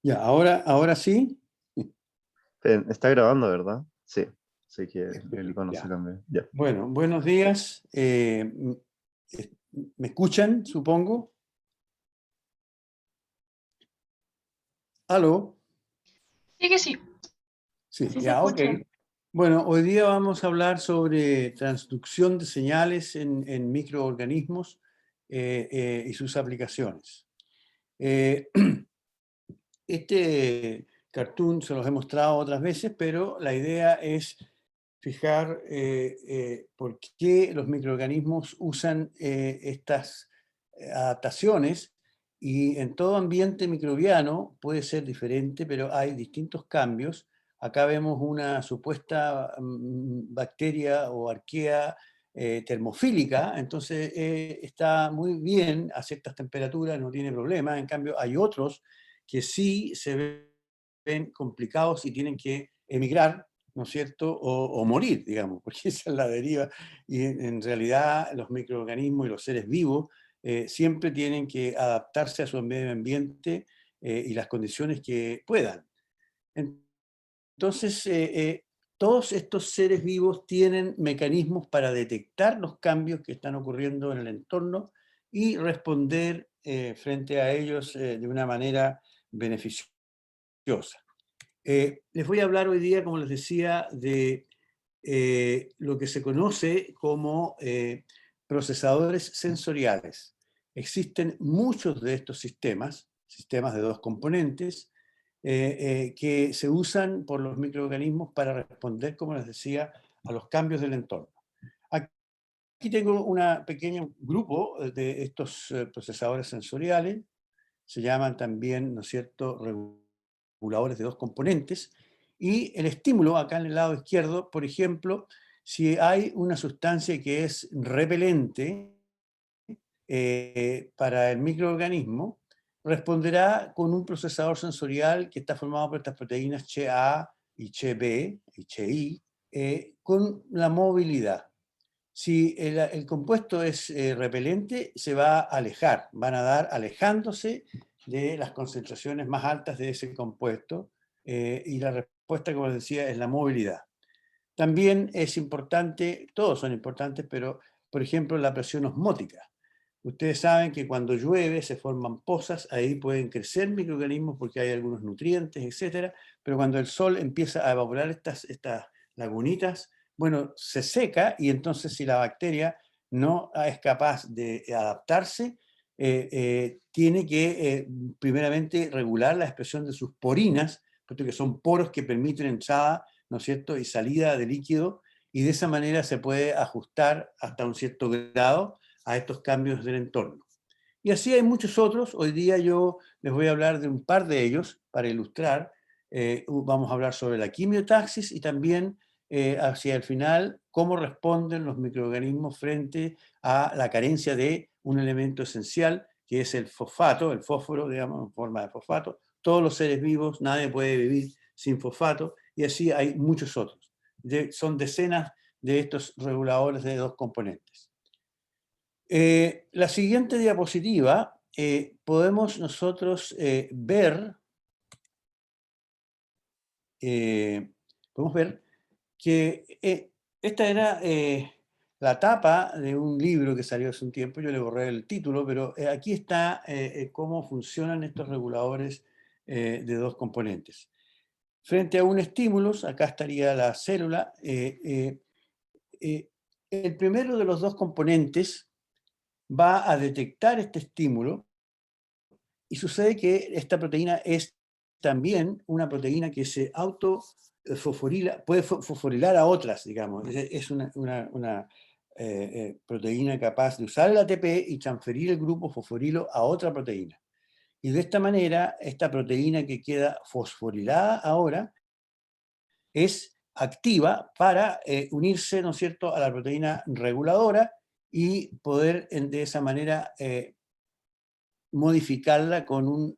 Ya, ahora sí. Está grabando, ¿verdad? Sí, así que el Estupendo, icono se ya. cambia. Ya. Bueno, buenos días. ¿Me escuchan, supongo? ¿Aló? Sí que sí, Sí, sí se ya, ok. escucha. Bueno, hoy día vamos a hablar sobre transducción de señales en microorganismos y sus aplicaciones. Eh, Este cartoon se los he mostrado otras veces, pero la idea es fijar por qué los microorganismos usan estas adaptaciones, y en todo ambiente microbiano puede ser diferente, pero hay distintos cambios. Acá vemos una supuesta bacteria o arquea termofílica, entonces está muy bien a ciertas temperaturas, no tiene problema. En cambio, hay otros que sí se ven complicados y tienen que emigrar, ¿no es cierto? O morir, digamos, porque esa es la deriva. Y en realidad los microorganismos y los seres vivos siempre tienen que adaptarse a su medio ambiente y las condiciones que puedan. Entonces, todos estos seres vivos tienen mecanismos para detectar los cambios que están ocurriendo en el entorno y responder frente a ellos de una manera beneficiosa. Les voy a hablar hoy día, como les decía, de lo que se conoce como procesadores sensoriales. Existen muchos de estos sistemas, sistemas de dos componentes, que se usan por los microorganismos para responder, como les decía, a los cambios del entorno. Aquí tengo un pequeño grupo de estos procesadores sensoriales. Se llaman también, ¿no es cierto?, reguladores de dos componentes. Y el estímulo, acá en el lado izquierdo, por ejemplo, si hay una sustancia que es repelente para el microorganismo, responderá con un procesador sensorial que está formado por estas proteínas CHA y CHB y CHI, con la movilidad. Si el compuesto es repelente, se va a alejar, van a dar alejándose de las concentraciones más altas de ese compuesto, y la respuesta, como les decía, es la movilidad. También es importante, todos son importantes, pero por ejemplo la presión osmótica. Ustedes saben que cuando llueve se forman pozas, ahí pueden crecer microorganismos porque hay algunos nutrientes, etcétera, pero cuando el sol empieza a evaporar estas lagunitas, bueno, se seca, y entonces si la bacteria no es capaz de adaptarse, tiene que primeramente regular la expresión de sus porinas, puesto que son poros que permiten entrada, ¿no es cierto?, y salida de líquido, y de esa manera se puede ajustar hasta un cierto grado a estos cambios del entorno. Y así hay muchos otros. Hoy día yo les voy a hablar de un par de ellos para ilustrar. Vamos a hablar sobre la quimiotaxis y también hacia el final cómo responden los microorganismos frente a la carencia de un elemento esencial, que es el fosfato, el fósforo, digamos, en forma de fosfato. Todos los seres vivos, nadie puede vivir sin fosfato, y así hay muchos otros. Son decenas de estos reguladores de dos componentes. La siguiente diapositiva, podemos nosotros eh, ver que esta era la tapa de un libro que salió hace un tiempo. Yo le borré el título, pero aquí está cómo funcionan estos reguladores de dos componentes. Frente a un estímulo, acá estaría la célula. El primero de los dos componentes va a detectar este estímulo, y sucede que esta proteína es también una proteína que se autofosforila, puede fosforilar a otras, digamos. Es una proteína capaz de usar el ATP y transferir el grupo fosforilo a otra proteína. Y de esta manera, esta proteína que queda fosforilada ahora es activa para unirse, ¿no es cierto?, a la proteína reguladora y poder de esa manera modificarla con un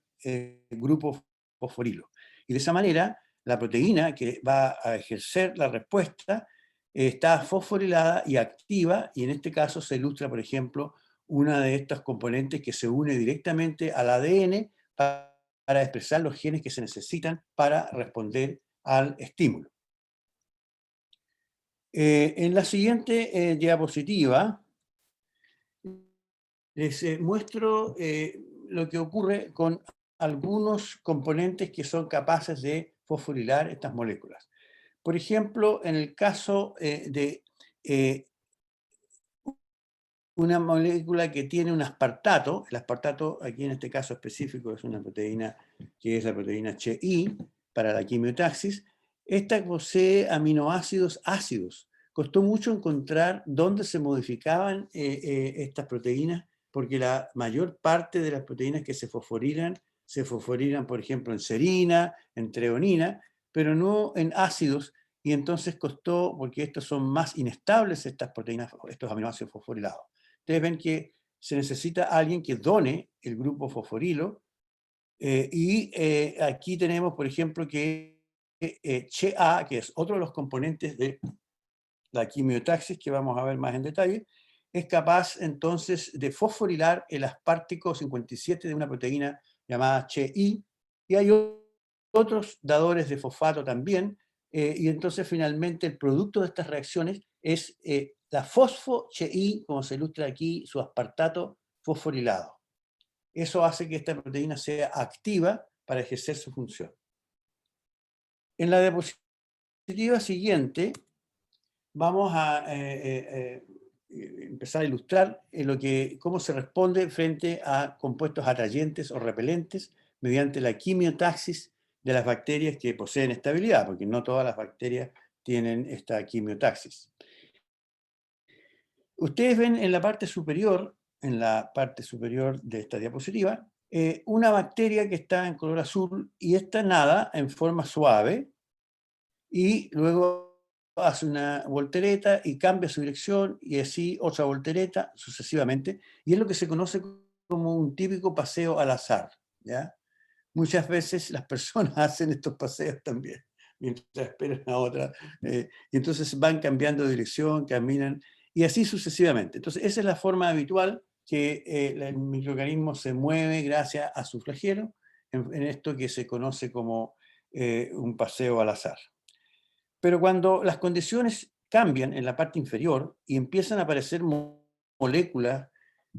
grupo fosforilo. Y de esa manera, la proteína que va a ejercer la respuesta está fosforilada y activa, y en este caso se ilustra, por ejemplo, una de estas componentes que se une directamente al ADN para para expresar los genes que se necesitan para responder al estímulo. En la siguiente diapositiva les muestro lo que ocurre con algunos componentes que son capaces de fosforilar estas moléculas. Por ejemplo, en el caso de una molécula que tiene un aspartato, el aspartato aquí en este caso específico es una proteína que es la proteína CHI para la quimiotaxis, esta posee aminoácidos ácidos. Costó mucho encontrar dónde se modificaban estas proteínas, porque la mayor parte de las proteínas que se fosforilan, por ejemplo, en serina, en treonina, pero no en ácidos, y entonces costó, porque estos son más inestables, estas proteínas, estos aminoácidos fosforilados. Ustedes ven que se necesita alguien que done el grupo fosforilo, aquí tenemos, por ejemplo, que CHA, que es otro de los componentes de la quimiotaxis, que vamos a ver más en detalle, es capaz entonces de fosforilar el aspartico 57 de una proteína llamada CHI, y hay otros dadores de fosfato también, y entonces finalmente el producto de estas reacciones es la fosfo-CHI, como se ilustra aquí, su aspartato fosforilado. Eso hace que esta proteína sea activa para ejercer su función. En la diapositiva siguiente vamos a empezar a ilustrar cómo se responde frente a compuestos atrayentes o repelentes mediante la quimiotaxis de las bacterias que poseen estabilidad, porque no todas las bacterias tienen esta quimiotaxis. Ustedes ven en la parte superior de esta diapositiva, una bacteria que está en color azul y esta nada en forma suave y luego hace una voltereta y cambia su dirección y así otra voltereta sucesivamente, y es lo que se conoce como un típico paseo al azar, ¿ya? Muchas veces las personas hacen estos paseos también, mientras esperan a otra, y entonces van cambiando de dirección, caminan, y así sucesivamente. Entonces esa es la forma habitual que el microorganismo se mueve gracias a su flagelo, en esto que se conoce como un paseo al azar. Pero cuando las condiciones cambian en la parte inferior y empiezan a aparecer moléculas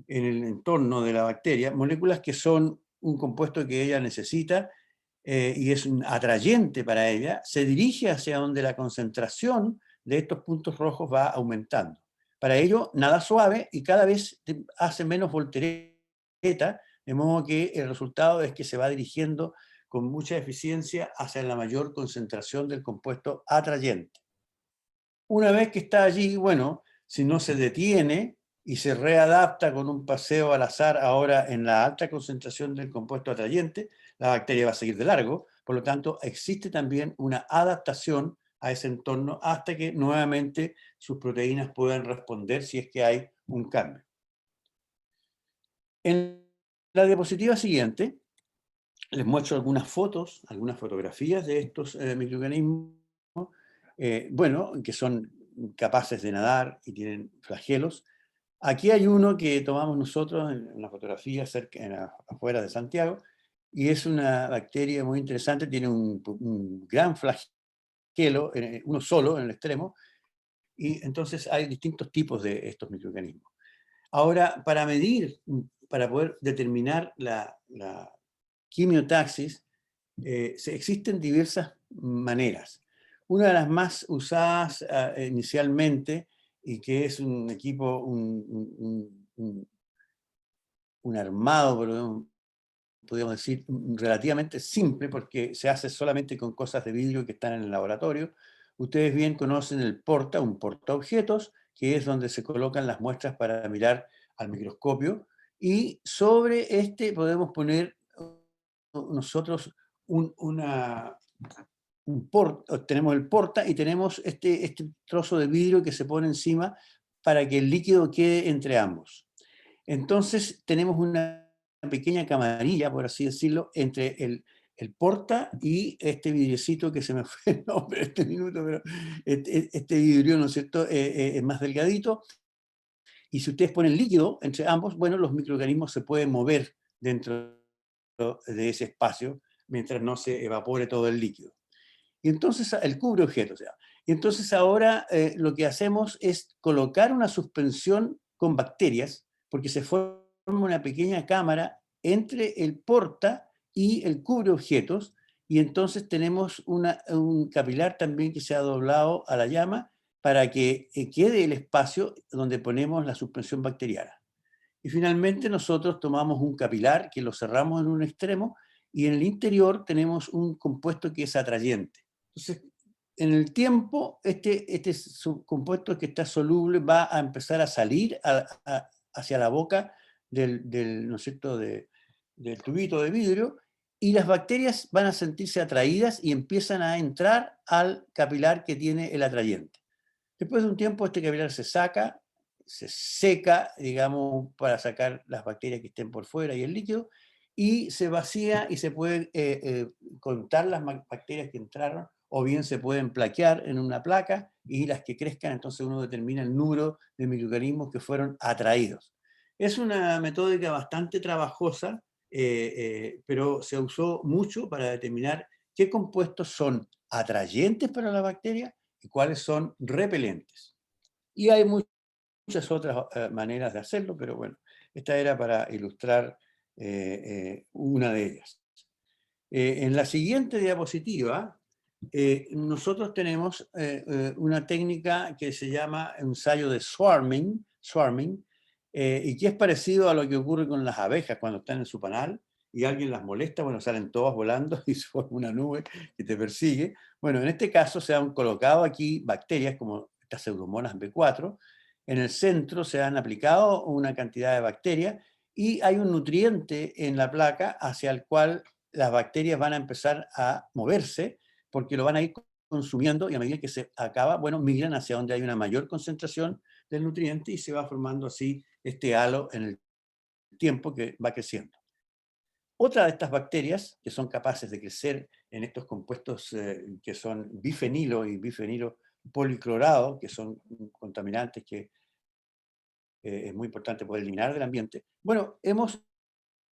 en el entorno de la bacteria, moléculas que son un compuesto que ella necesita y es un atrayente para ella, se dirige hacia donde la concentración de estos puntos rojos va aumentando. Para ello, nada suave y cada vez hace menos voltereta, de modo que el resultado es que se va dirigiendo con mucha eficiencia hacia la mayor concentración del compuesto atrayente. Una vez que está allí, bueno, si no se detiene y se readapta con un paseo al azar ahora en la alta concentración del compuesto atrayente, la bacteria va a seguir de largo, por lo tanto existe también una adaptación a ese entorno hasta que nuevamente sus proteínas puedan responder si es que hay un cambio. En la diapositiva siguiente les muestro algunas fotos, algunas fotografías de estos microorganismos, bueno, que son capaces de nadar y tienen flagelos. Aquí hay uno que tomamos nosotros en una fotografía afuera de Santiago, y es una bacteria muy interesante, tiene un gran flagelo, uno solo en el extremo, y entonces hay distintos tipos de estos microorganismos. Ahora, para poder determinar la quimiotaxis, existen diversas maneras. Una de las más usadas inicialmente, y que es un equipo, un armado, podríamos decir, relativamente simple, porque se hace solamente con cosas de vidrio que están en el laboratorio. Ustedes bien conocen un portaobjetos, que es donde se colocan las muestras para mirar al microscopio, y sobre este podemos poner nosotros tenemos el porta y tenemos este trozo de vidrio que se pone encima para que el líquido quede entre ambos. Entonces tenemos una pequeña camarilla, por así decirlo, entre el porta y este vidriecito que se me fue el nombre este minuto, pero este vidrio, ¿no es cierto?, es más delgadito. Y si ustedes ponen líquido entre ambos, bueno, los microorganismos se pueden mover dentro de ese espacio mientras no se evapore todo el líquido. Y entonces el cubre objeto, o sea. Y entonces ahora lo que hacemos es colocar una suspensión con bacterias, porque se forma una pequeña cámara entre el porta y el cubre objetos, y entonces tenemos un capilar también que se ha doblado a la llama para que quede el espacio donde ponemos la suspensión bacteriana. Y finalmente nosotros tomamos un capilar que lo cerramos en un extremo y en el interior tenemos un compuesto que es atrayente. Entonces, en el tiempo, este compuesto que está soluble va a empezar a salir hacia la boca ¿no es cierto?, del tubito de vidrio, y las bacterias van a sentirse atraídas y empiezan a entrar al capilar que tiene el atrayente. Después de un tiempo este capilar se saca, se seca, digamos, para sacar las bacterias que estén por fuera y el líquido, y se vacía y se puede contar las bacterias que entraron, o bien se pueden plaquear en una placa y las que crezcan, entonces uno determina el número de microorganismos que fueron atraídos. Es una metódica bastante trabajosa, pero se usó mucho para determinar qué compuestos son atrayentes para la bacteria y cuáles son repelentes. Y hay muchas otras maneras de hacerlo, pero bueno, esta era para ilustrar una de ellas. En la siguiente diapositiva, nosotros tenemos una técnica que se llama ensayo de swarming, y que es parecido a lo que ocurre con las abejas cuando están en su panal y alguien las molesta, bueno, salen todas volando y se forma una nube que te persigue. Bueno, en este caso se han colocado aquí bacterias como estas pseudomonas B4, en el centro se han aplicado una cantidad de bacterias y hay un nutriente en la placa hacia el cual las bacterias van a empezar a moverse porque lo van a ir consumiendo y a medida que se acaba, bueno, migran hacia donde hay una mayor concentración del nutriente y se va formando así este halo en el tiempo que va creciendo. Otra de estas bacterias que son capaces de crecer en estos compuestos que son bifenilo y bifenilo policlorado, que son contaminantes que es muy importante poder eliminar del ambiente. Bueno, hemos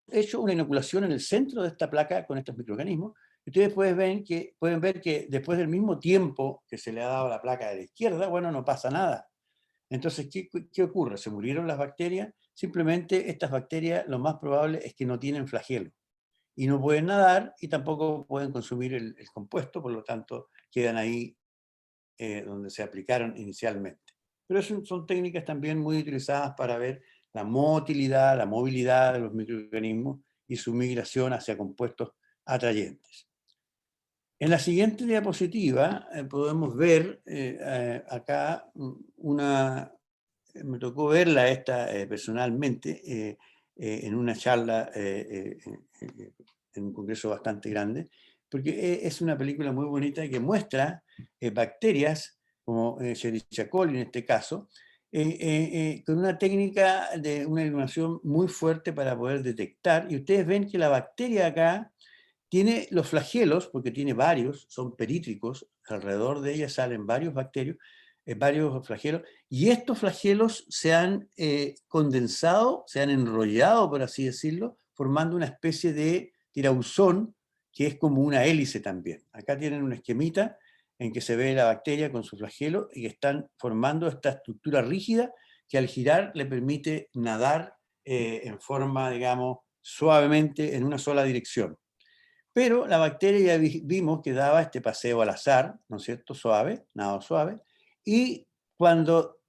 hecho una inoculación en el centro de esta placa con estos microorganismos. Ustedes pueden ver que después del mismo tiempo que se le ha dado a la placa de la izquierda, bueno, no pasa nada. Entonces, ¿qué ocurre? ¿Se murieron las bacterias? Simplemente estas bacterias lo más probable es que no tienen flagelo y no pueden nadar y tampoco pueden consumir el compuesto, por lo tanto quedan ahí donde se aplicaron inicialmente. Pero son técnicas también muy utilizadas para ver la motilidad, la movilidad de los microorganismos y su migración hacia compuestos atrayentes. En la siguiente diapositiva podemos ver acá me tocó verla esta personalmente en una charla en un congreso bastante grande, porque es una película muy bonita que muestra bacterias, como Escherichia coli en este caso, con una técnica de una eliminación muy fuerte para poder detectar, y ustedes ven que la bacteria acá tiene los flagelos, porque tiene varios, son perítricos, alrededor de ella salen varios bacterios, varios flagelos, y estos flagelos se han condensado, se han enrollado, por así decirlo, formando una especie de tirauzón, que es como una hélice también. Acá tienen un esquemita en que se ve la bacteria con su flagelo y que están formando esta estructura rígida que al girar le permite nadar en forma, digamos, suavemente en una sola dirección. Pero la bacteria ya vimos que daba este paseo al azar, ¿no es cierto? Suave, nada suave. Y cuando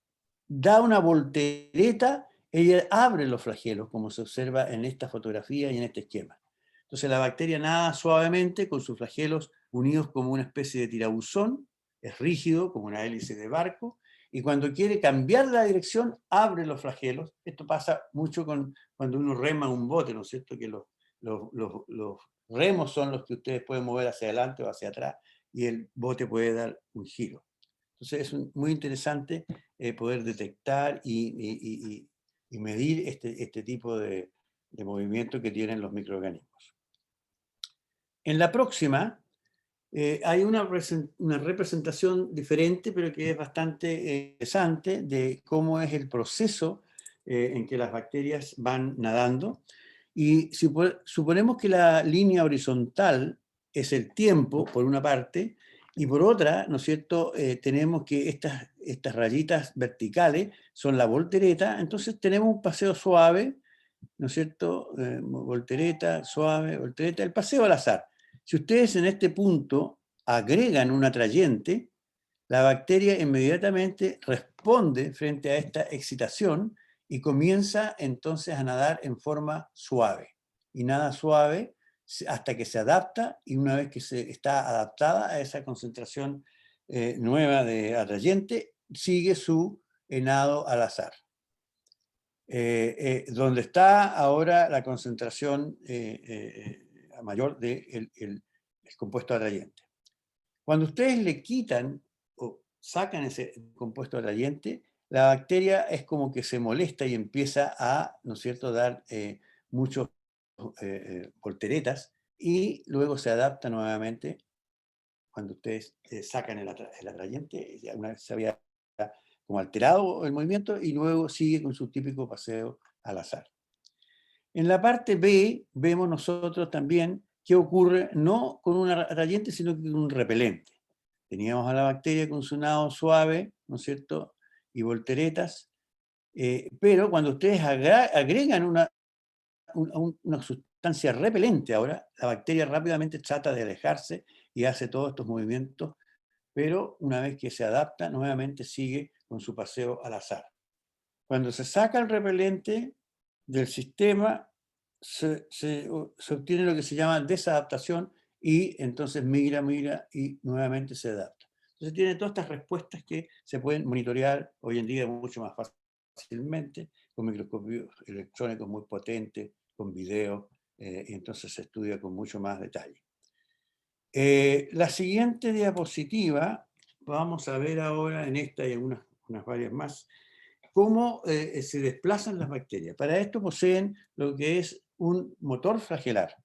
da una voltereta, ella abre los flagelos, como se observa en esta fotografía y en este esquema. Entonces la bacteria nada suavemente con sus flagelos unidos como una especie de tirabuzón, es rígido como una hélice de barco, y cuando quiere cambiar la dirección, abre los flagelos. Esto pasa mucho cuando uno rema un bote, ¿no es cierto? Que los remos son los que ustedes pueden mover hacia adelante o hacia atrás y el bote puede dar un giro. Entonces es muy interesante poder detectar y medir este tipo de movimiento que tienen los microorganismos. En la próxima hay una representación diferente, pero que es bastante interesante de cómo es el proceso en que las bacterias van nadando. Y si suponemos que la línea horizontal es el tiempo, por una parte, y por otra, ¿no es cierto?, tenemos que estas rayitas verticales son la voltereta, entonces tenemos un paseo suave, ¿no es cierto?, voltereta, suave, voltereta, el paseo al azar. Si ustedes en este punto agregan un atrayente, la bacteria inmediatamente responde frente a esta excitación y comienza entonces a nadar en forma suave. Y nada suave hasta que se adapta, y una vez que se está adaptada a esa concentración nueva de atrayente, sigue su nado al azar. Donde está ahora la concentración mayor del el compuesto atrayente. Cuando ustedes le quitan o sacan ese compuesto atrayente, la bacteria es como que se molesta y empieza a, ¿no es cierto?, dar muchos volteretas, y luego se adapta nuevamente cuando ustedes sacan el atrayente, ya una vez se había como alterado el movimiento, y luego sigue con su típico paseo al azar. En la parte B vemos nosotros también qué ocurre no con un atrayente, sino con un repelente. Teníamos a la bacteria con su nado suave, ¿no es cierto?, y volteretas, pero cuando ustedes agregan una sustancia repelente ahora, la bacteria rápidamente trata de alejarse y hace todos estos movimientos, pero una vez que se adapta, nuevamente sigue con su paseo al azar. Cuando se saca el repelente del sistema, se obtiene lo que se llama desadaptación, y entonces migra y nuevamente se adapta. Entonces tiene todas estas respuestas que se pueden monitorear hoy en día mucho más fácilmente, con microscopios electrónicos muy potentes, con video, y entonces se estudia con mucho más detalle. La siguiente diapositiva, vamos a ver ahora en esta y en unas varias más, cómo se desplazan las bacterias. Para esto poseen lo que es un motor flagelar.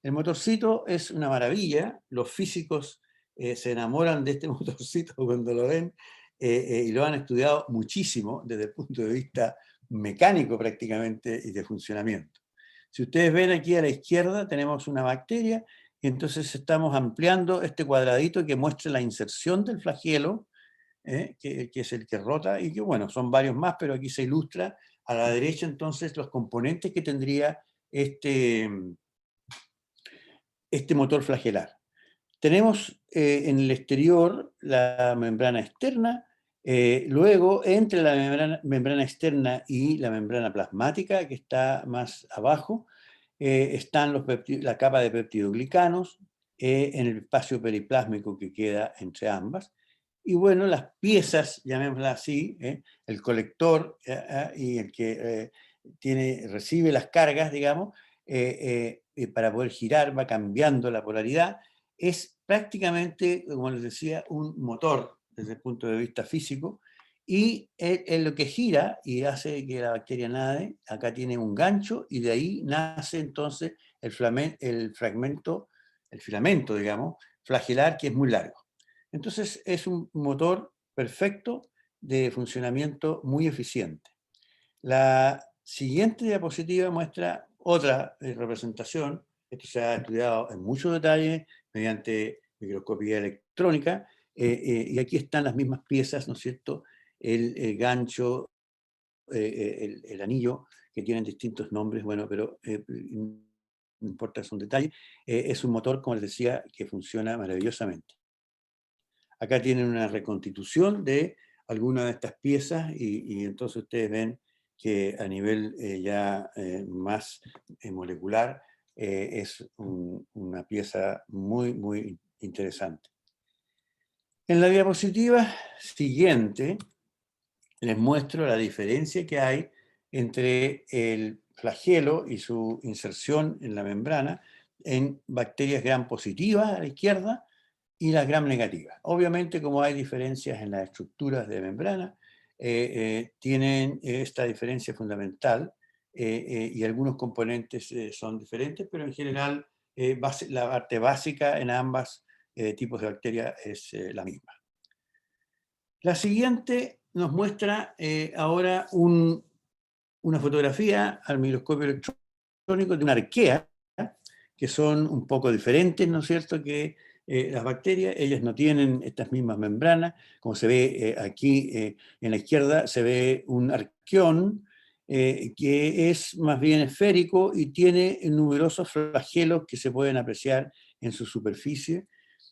El motorcito es una maravilla, los físicos se enamoran de este motorcito cuando lo ven, y lo han estudiado muchísimo desde el punto de vista mecánico prácticamente y de funcionamiento. Si ustedes ven aquí a la izquierda tenemos una bacteria, y entonces estamos ampliando este cuadradito que muestra la inserción del flagelo, que es el que rota, y que bueno, son varios más, pero aquí se ilustra a la derecha entonces los componentes que tendría este motor flagelar. Tenemos en el exterior la membrana externa, luego entre la membrana externa y la membrana plasmática, que está más abajo, están la capa de peptidoglicanos, en el espacio periplásmico que queda entre ambas. Y bueno, las piezas, llamémoslas así, el colector y el que recibe las cargas, digamos, para poder girar, va cambiando la polaridad, es prácticamente, como les decía, un motor desde el punto de vista físico, y en lo que gira y hace que la bacteria nade, acá tiene un gancho, y de ahí nace entonces el filamento, digamos, flagelar, que es muy largo. Entonces es un motor perfecto de funcionamiento muy eficiente. La siguiente diapositiva muestra otra representación. Esto se ha estudiado en mucho detalle mediante microscopía electrónica, y aquí están las mismas piezas, ¿no es cierto?, el gancho, el anillo, que tienen distintos nombres, bueno, pero no importa, es un detalle. Es un motor, como les decía, que funciona maravillosamente. Acá tienen una reconstitución de algunas de estas piezas, y entonces ustedes ven que a nivel ya más molecular es una pieza muy, muy interesante. En la diapositiva siguiente les muestro la diferencia que hay entre el flagelo y su inserción en la membrana en bacterias gram positivas a la izquierda y las gram negativas. Obviamente, como hay diferencias en las estructuras de membrana, tienen esta diferencia fundamental, y algunos componentes son diferentes, pero en general la parte básica en ambas tipos de bacterias es la misma. La siguiente nos muestra ahora una fotografía al microscopio electrónico electrónicos de una arquea, que son un poco diferentes, ¿no es cierto?, que las bacterias. Ellas no tienen estas mismas membranas. Como se ve aquí en la izquierda, se ve un arqueón que es más bien esférico y tiene numerosos flagelos que se pueden apreciar en su superficie.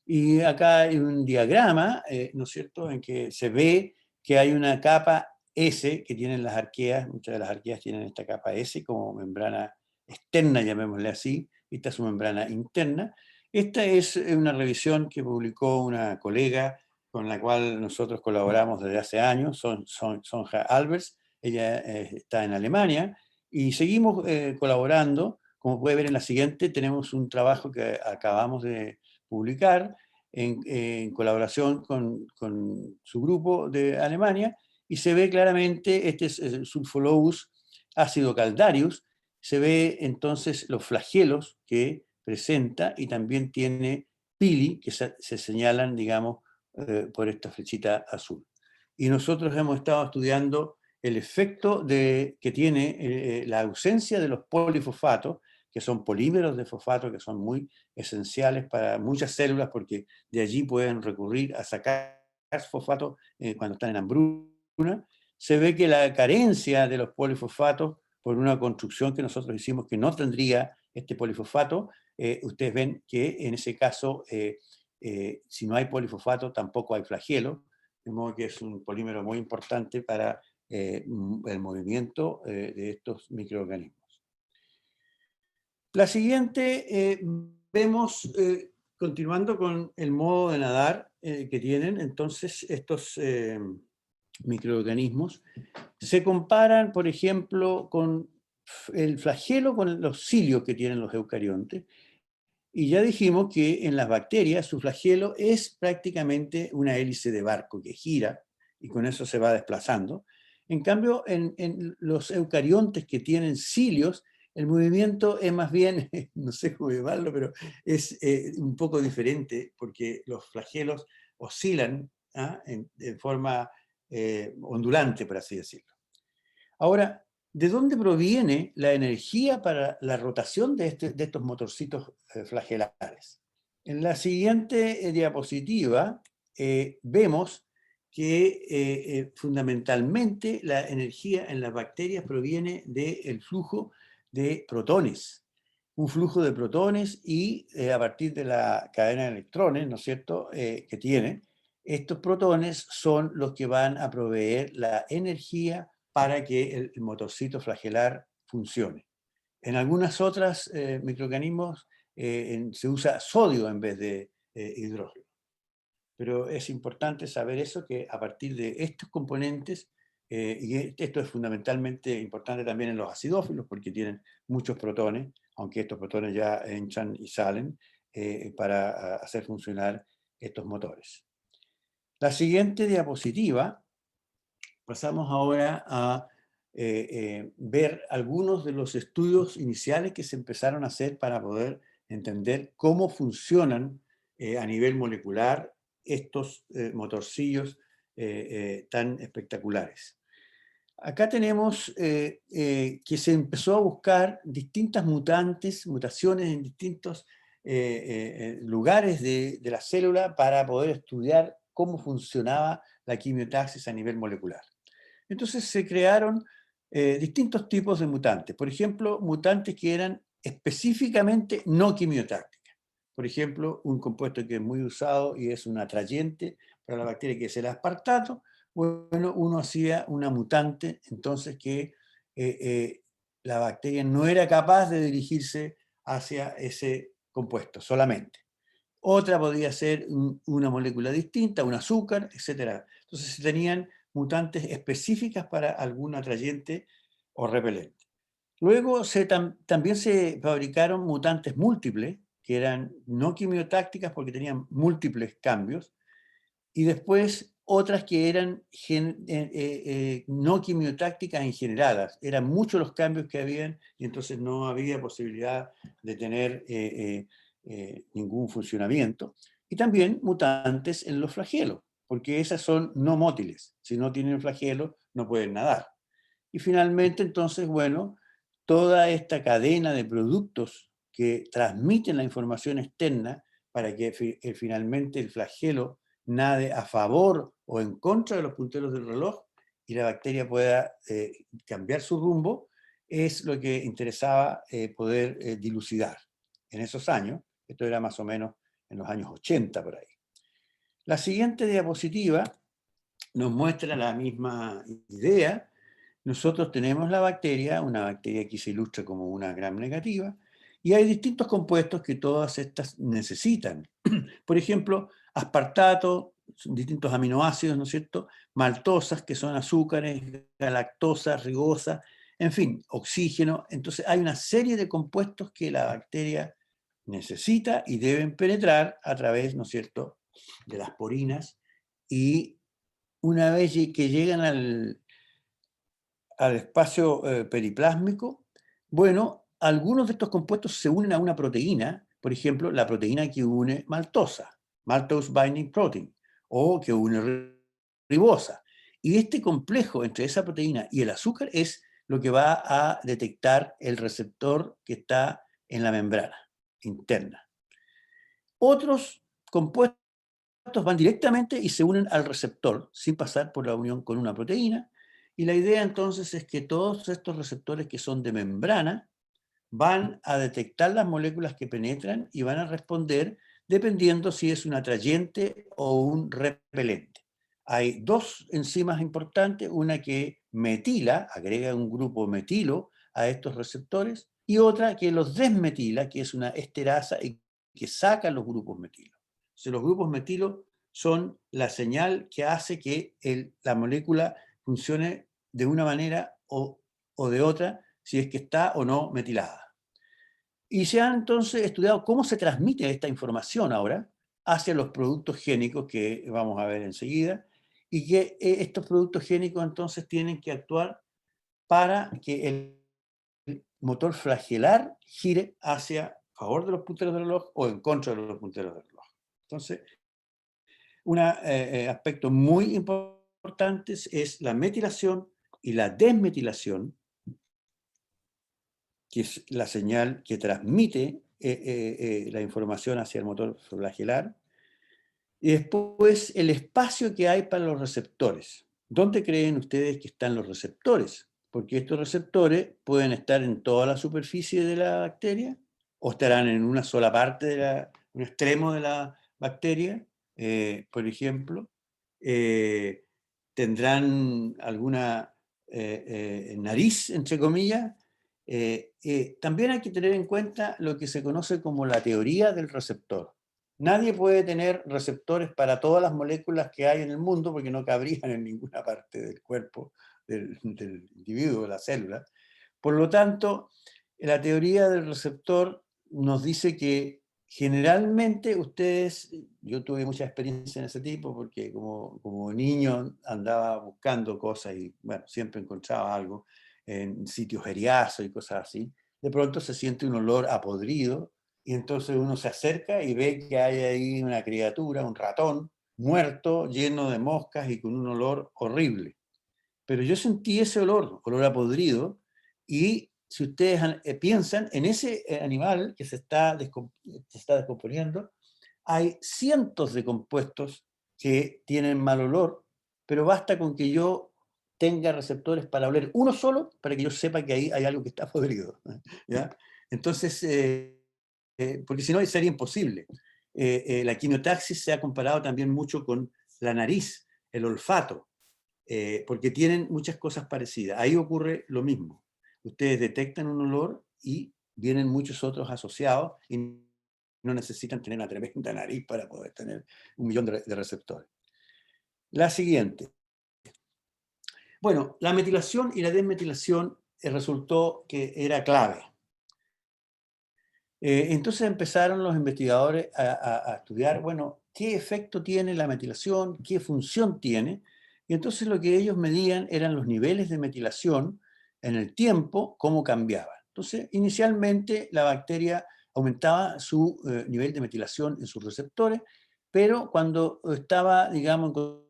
Y acá hay un diagrama, ¿no es cierto?, en que se ve que hay una capa S que tienen las arqueas. Muchas de las arqueas tienen esta capa S como membrana externa, llamémosle así. Esta es su membrana interna. Esta es una revisión que publicó una colega con la cual nosotros colaboramos desde hace años, Sonja Albers. Ella está en Alemania y seguimos colaborando. Como puede ver en la siguiente, tenemos un trabajo que acabamos de publicar en colaboración con su grupo de Alemania, y se ve claramente, este es el Sulfolobus ácido caldarius. Se ve entonces los flagelos que presenta, y también tiene pili que se señalan, digamos, por esta flechita azul. Y nosotros hemos estado estudiando el efecto que tiene la ausencia de los polifosfatos, que son polímeros de fosfato que son muy esenciales para muchas células, porque de allí pueden recurrir a sacar fosfato cuando están en hambruna. Se ve que la carencia de los polifosfatos, por una construcción que nosotros hicimos que no tendría este polifosfato, ustedes ven que en ese caso, si no hay polifosfato, tampoco hay flagelo, de modo que es un polímero muy importante para el movimiento de estos microorganismos. La siguiente, vemos, continuando con el modo de nadar que tienen, entonces estos microorganismos se comparan, por ejemplo, con el flagelo, con los cilios que tienen los eucariontes. Y ya dijimos que en las bacterias su flagelo es prácticamente una hélice de barco que gira y con eso se va desplazando. En cambio, en los eucariontes que tienen cilios, el movimiento es más bien, no sé cómo llamarlo, pero es un poco diferente, porque los flagelos oscilan de forma ondulante, por así decirlo. Ahora, ¿de dónde proviene la energía para la rotación de estos motorcitos flagelares? En la siguiente diapositiva vemos que fundamentalmente la energía en las bacterias proviene del flujo de protones. Un flujo de protones y a partir de la cadena de electrones, ¿no es cierto?, que tiene, estos protones son los que van a proveer la energía para que el motorcito flagelar funcione. En algunas otras microorganismos se usa sodio en vez de hidrógeno. Pero es importante saber eso, que a partir de estos componentes, y esto es fundamentalmente importante también en los acidófilos, porque tienen muchos protones, aunque estos protones ya entran y salen para hacer funcionar estos motores. La siguiente diapositiva, pasamos ahora a ver algunos de los estudios iniciales que se empezaron a hacer para poder entender cómo funcionan a nivel molecular estos motorcillos tan espectaculares. Acá tenemos que se empezó a buscar distintas mutaciones en distintos lugares de la célula para poder estudiar cómo funcionaba la quimiotaxis a nivel molecular. Entonces se crearon distintos tipos de mutantes. Por ejemplo, mutantes que eran específicamente no quimiotácticas. Por ejemplo, un compuesto que es muy usado y es un atrayente para la bacteria, que es el aspartato. Bueno, uno hacía una mutante, entonces que la bacteria no era capaz de dirigirse hacia ese compuesto solamente. Otra podría ser una molécula distinta, un azúcar, etc. Entonces se tenían mutantes específicas para algún atrayente o repelente. Luego también se fabricaron mutantes múltiples, que eran no quimiotácticas porque tenían múltiples cambios, y después otras que eran no quimiotácticas ingeneradas. Eran muchos los cambios que habían y entonces no había posibilidad de tener ningún funcionamiento. Y también mutantes en los flagelos, porque esas son no mótiles. Si no tienen flagelo, no pueden nadar. Y finalmente, entonces, bueno, toda esta cadena de productos que transmiten la información externa para que finalmente el flagelo nade a favor o en contra de los punteros del reloj y la bacteria pueda cambiar su rumbo, es lo que interesaba poder dilucidar en esos años. Esto era más o menos en los años 80 por ahí. La siguiente diapositiva nos muestra la misma idea. Nosotros tenemos la bacteria, una bacteria que se ilustra como una gram negativa, y hay distintos compuestos que todas estas necesitan. Por ejemplo, aspartato, distintos aminoácidos, ¿no es cierto? Maltosas, que son azúcares, galactosa, rigosa, en fin, oxígeno. Entonces hay una serie de compuestos que la bacteria necesita y deben penetrar a través, ¿no es cierto?, de las porinas, y una vez que llegan al espacio periplásmico, bueno, algunos de estos compuestos se unen a una proteína, por ejemplo, la proteína que une maltosa, maltose binding protein, o que une ribosa. Y este complejo entre esa proteína y el azúcar es lo que va a detectar el receptor que está en la membrana interna. Otros compuestos van directamente y se unen al receptor sin pasar por la unión con una proteína. Y la idea entonces es que todos estos receptores que son de membrana van a detectar las moléculas que penetran y van a responder dependiendo si es un atrayente o un repelente. Hay dos enzimas importantes, una que metila, agrega un grupo metilo a estos receptores, y otra que los desmetila, que es una esterasa y que saca los grupos metilo. Entonces, los grupos metilo son la señal que hace que la molécula funcione de una manera o de otra, si es que está o no metilada. Y se ha entonces estudiado cómo se transmite esta información ahora hacia los productos génicos que vamos a ver enseguida, y que estos productos génicos entonces tienen que actuar para que el motor flagelar gire hacia favor de los punteros del reloj o en contra de los punteros del reloj. Entonces, un aspecto muy importante es la metilación y la desmetilación, que es la señal que transmite la información hacia el motor flagelar, y después el espacio que hay para los receptores. ¿Dónde creen ustedes que están los receptores? Porque estos receptores pueden estar en toda la superficie de la bacteria o estarán en una sola parte un extremo de la bacteria, por ejemplo. Tendrán alguna nariz, entre comillas. También hay que tener en cuenta lo que se conoce como la teoría del receptor. Nadie puede tener receptores para todas las moléculas que hay en el mundo porque no cabrían en ninguna parte del cuerpo del individuo, de la célula. Por lo tanto, la teoría del receptor nos dice que generalmente ustedes, yo tuve mucha experiencia en ese tipo porque como niño andaba buscando cosas y bueno, siempre encontraba algo en sitios geriazos y cosas así. De pronto se siente un olor a podrido y entonces uno se acerca y ve que hay ahí una criatura, un ratón, muerto, lleno de moscas y con un olor horrible. Pero yo sentí ese olor a podrido, y si ustedes piensan en ese animal que se está descomponiendo, hay cientos de compuestos que tienen mal olor, pero basta con que yo tenga receptores para oler uno solo para que yo sepa que ahí hay algo que está podrido, ¿ya? Entonces, porque si no sería imposible. La quimiotaxis se ha comparado también mucho con la nariz, el olfato, porque tienen muchas cosas parecidas. Ahí ocurre lo mismo. Ustedes detectan un olor y vienen muchos otros asociados y no necesitan tener una tremenda nariz para poder tener 1.000.000 de receptores. La siguiente. Bueno, la metilación y la desmetilación resultó que era clave. Entonces empezaron los investigadores a estudiar, bueno, qué efecto tiene la metilación, qué función tiene. Y entonces lo que ellos medían eran los niveles de metilación en el tiempo, cómo cambiaban. Entonces, inicialmente la bacteria aumentaba su nivel de metilación en sus receptores, pero cuando estaba, digamos, en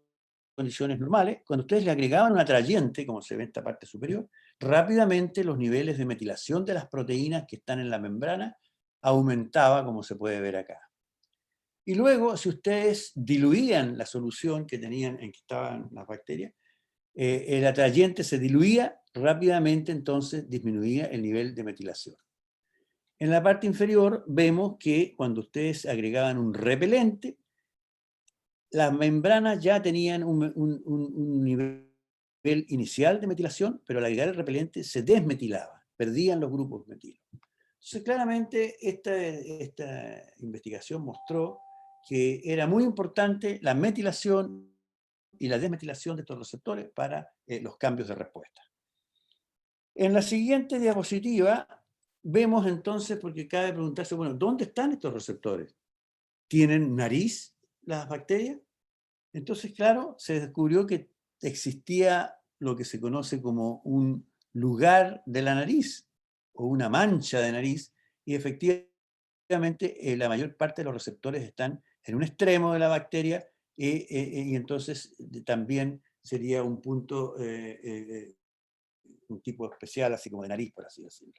condiciones normales, cuando ustedes le agregaban un atrayente, como se ve en esta parte superior, rápidamente los niveles de metilación de las proteínas que están en la membrana aumentaba, como se puede ver acá. Y luego, si ustedes diluían la solución que tenían en que estaban las bacterias, el atrayente se diluía rápidamente, entonces disminuía el nivel de metilación. En la parte inferior vemos que cuando ustedes agregaban un repelente, las membranas ya tenían un nivel inicial de metilación, pero al agregar el repelente se desmetilaba, perdían los grupos metilos. Entonces, claramente, esta investigación mostró que era muy importante la metilación y la desmetilación de estos receptores para los cambios de respuesta. En la siguiente diapositiva vemos entonces, porque cabe preguntarse, bueno, ¿dónde están estos receptores? ¿Tienen nariz las bacterias? Entonces, claro, se descubrió que existía lo que se conoce como un lugar de la nariz o una mancha de nariz, y efectivamente la mayor parte de los receptores están en un extremo de la bacteria, y entonces también sería un punto, un tipo especial, así como de nariz, por así decirlo,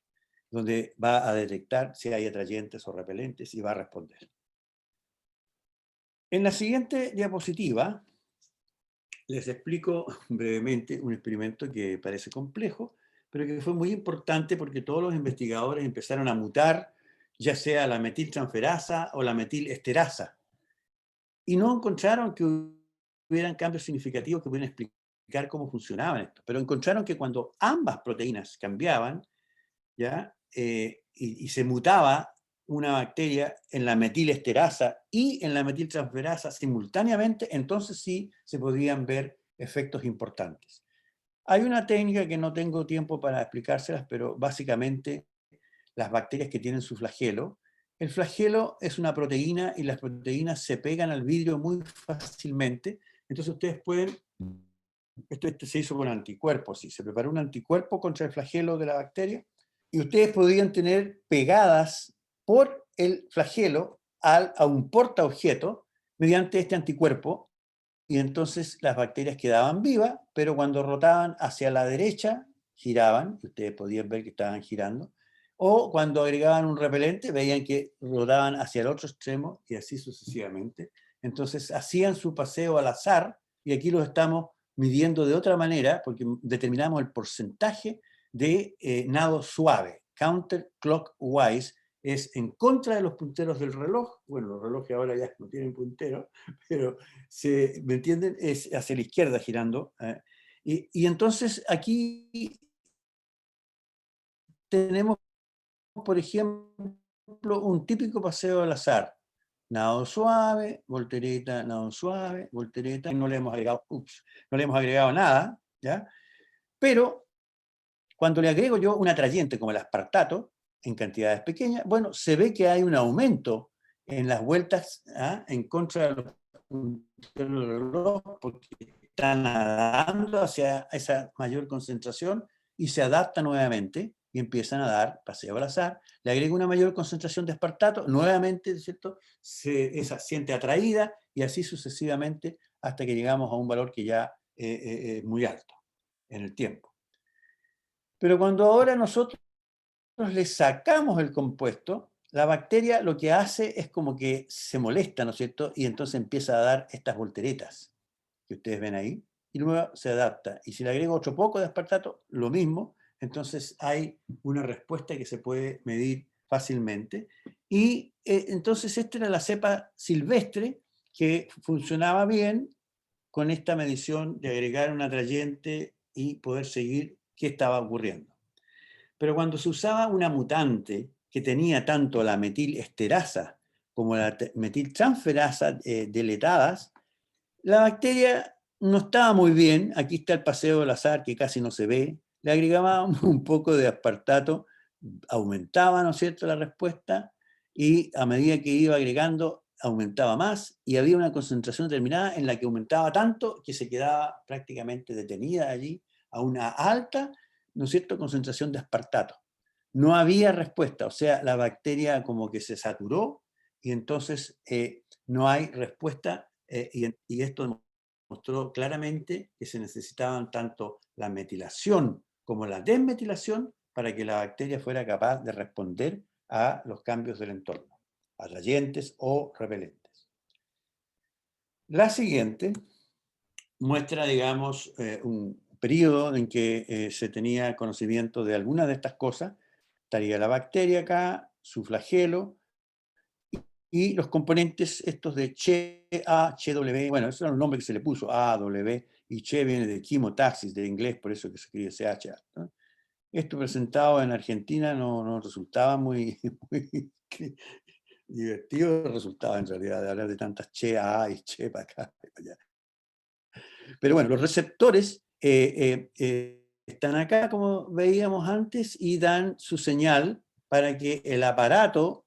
donde va a detectar si hay atrayentes o repelentes y va a responder. En la siguiente diapositiva les explico brevemente un experimento que parece complejo, pero que fue muy importante porque todos los investigadores empezaron a mutar, ya sea la metiltransferasa o la metilesterasa, y no encontraron que hubieran cambios significativos que pudieran explicar cómo funcionaban esto, pero encontraron que cuando ambas proteínas cambiaban, ¿ya? Y se mutaba una bacteria en la metilesterasa y en la metiltransferasa simultáneamente, entonces sí se podían ver efectos importantes. Hay una técnica que no tengo tiempo para explicárselas, pero básicamente las bacterias que tienen su flagelo. El flagelo es una proteína y las proteínas se pegan al vidrio muy fácilmente. Entonces ustedes pueden, esto se hizo con anticuerpos, y se preparó un anticuerpo contra el flagelo de la bacteria, y ustedes podían tener pegadas por el flagelo a un portaobjeto mediante este anticuerpo, y entonces las bacterias quedaban vivas, pero cuando rotaban hacia la derecha, giraban, y ustedes podían ver que estaban girando, o cuando agregaban un repelente, veían que rotaban hacia el otro extremo, y así sucesivamente. Entonces hacían su paseo al azar, y aquí lo estamos midiendo de otra manera, porque determinamos el porcentaje de nado suave, counterclockwise, es en contra de los punteros del reloj. Bueno, los relojes ahora ya no tienen punteros, pero ¿me entienden? Es hacia la izquierda girando. Y entonces aquí tenemos, por ejemplo, un típico paseo al azar. Nado suave, voltereta, nado suave, voltereta. No le hemos agregado, no le hemos agregado nada, ¿ya? Pero cuando le agrego yo un atrayente como el aspartato, en cantidades pequeñas, bueno, se ve que hay un aumento en las vueltas en contra de los punteros del reloj, porque están nadando hacia esa mayor concentración y se adapta nuevamente y empiezan a dar paseo al azar. Le agrego una mayor concentración de aspartato, nuevamente, ¿cierto? Esa siente atraída, y así sucesivamente hasta que llegamos a un valor que ya es muy alto en el tiempo. Pero cuando ahora nosotros le sacamos el compuesto, la bacteria lo que hace es como que se molesta, ¿no es cierto? Y entonces empieza a dar estas volteretas que ustedes ven ahí, y luego se adapta. Y si le agrego otro poco de aspartato, lo mismo. Entonces hay una respuesta que se puede medir fácilmente. Y entonces esta era la cepa silvestre que funcionaba bien con esta medición de agregar un atrayente y poder seguir qué estaba ocurriendo. Pero cuando se usaba una mutante que tenía tanto la metilesterasa como la metiltransferasa deletadas, la bacteria no estaba muy bien. Aquí está el paseo del azar, que casi no se ve. Le agregábamos un poco de aspartato, aumentaba, ¿no es cierto?, la respuesta, y a medida que iba agregando, aumentaba más, y había una concentración determinada en la que aumentaba tanto que se quedaba prácticamente detenida allí a una alta, ¿no es cierto?, concentración de aspartato. No había respuesta, o sea, la bacteria como que se saturó, y entonces no hay respuesta, y esto demostró claramente que se necesitaban tanto la metilación como la desmetilación para que la bacteria fuera capaz de responder a los cambios del entorno, atrayentes o repelentes. La siguiente muestra, digamos, un periodo en que se tenía conocimiento de algunas de estas cosas. Estaría la bacteria acá, su flagelo, y los componentes estos de Che, A, CW, bueno, esos eran los nombres que se le puso, A, W, y Che viene de chemotaxis, de inglés, por eso que se escribe CH, ¿no? Esto presentado en Argentina no resultaba muy, muy divertido, resultaba en realidad de hablar de tantas Che, A y Che para acá y para allá. Pero bueno, los receptores están acá, como veíamos antes, y dan su señal para que el aparato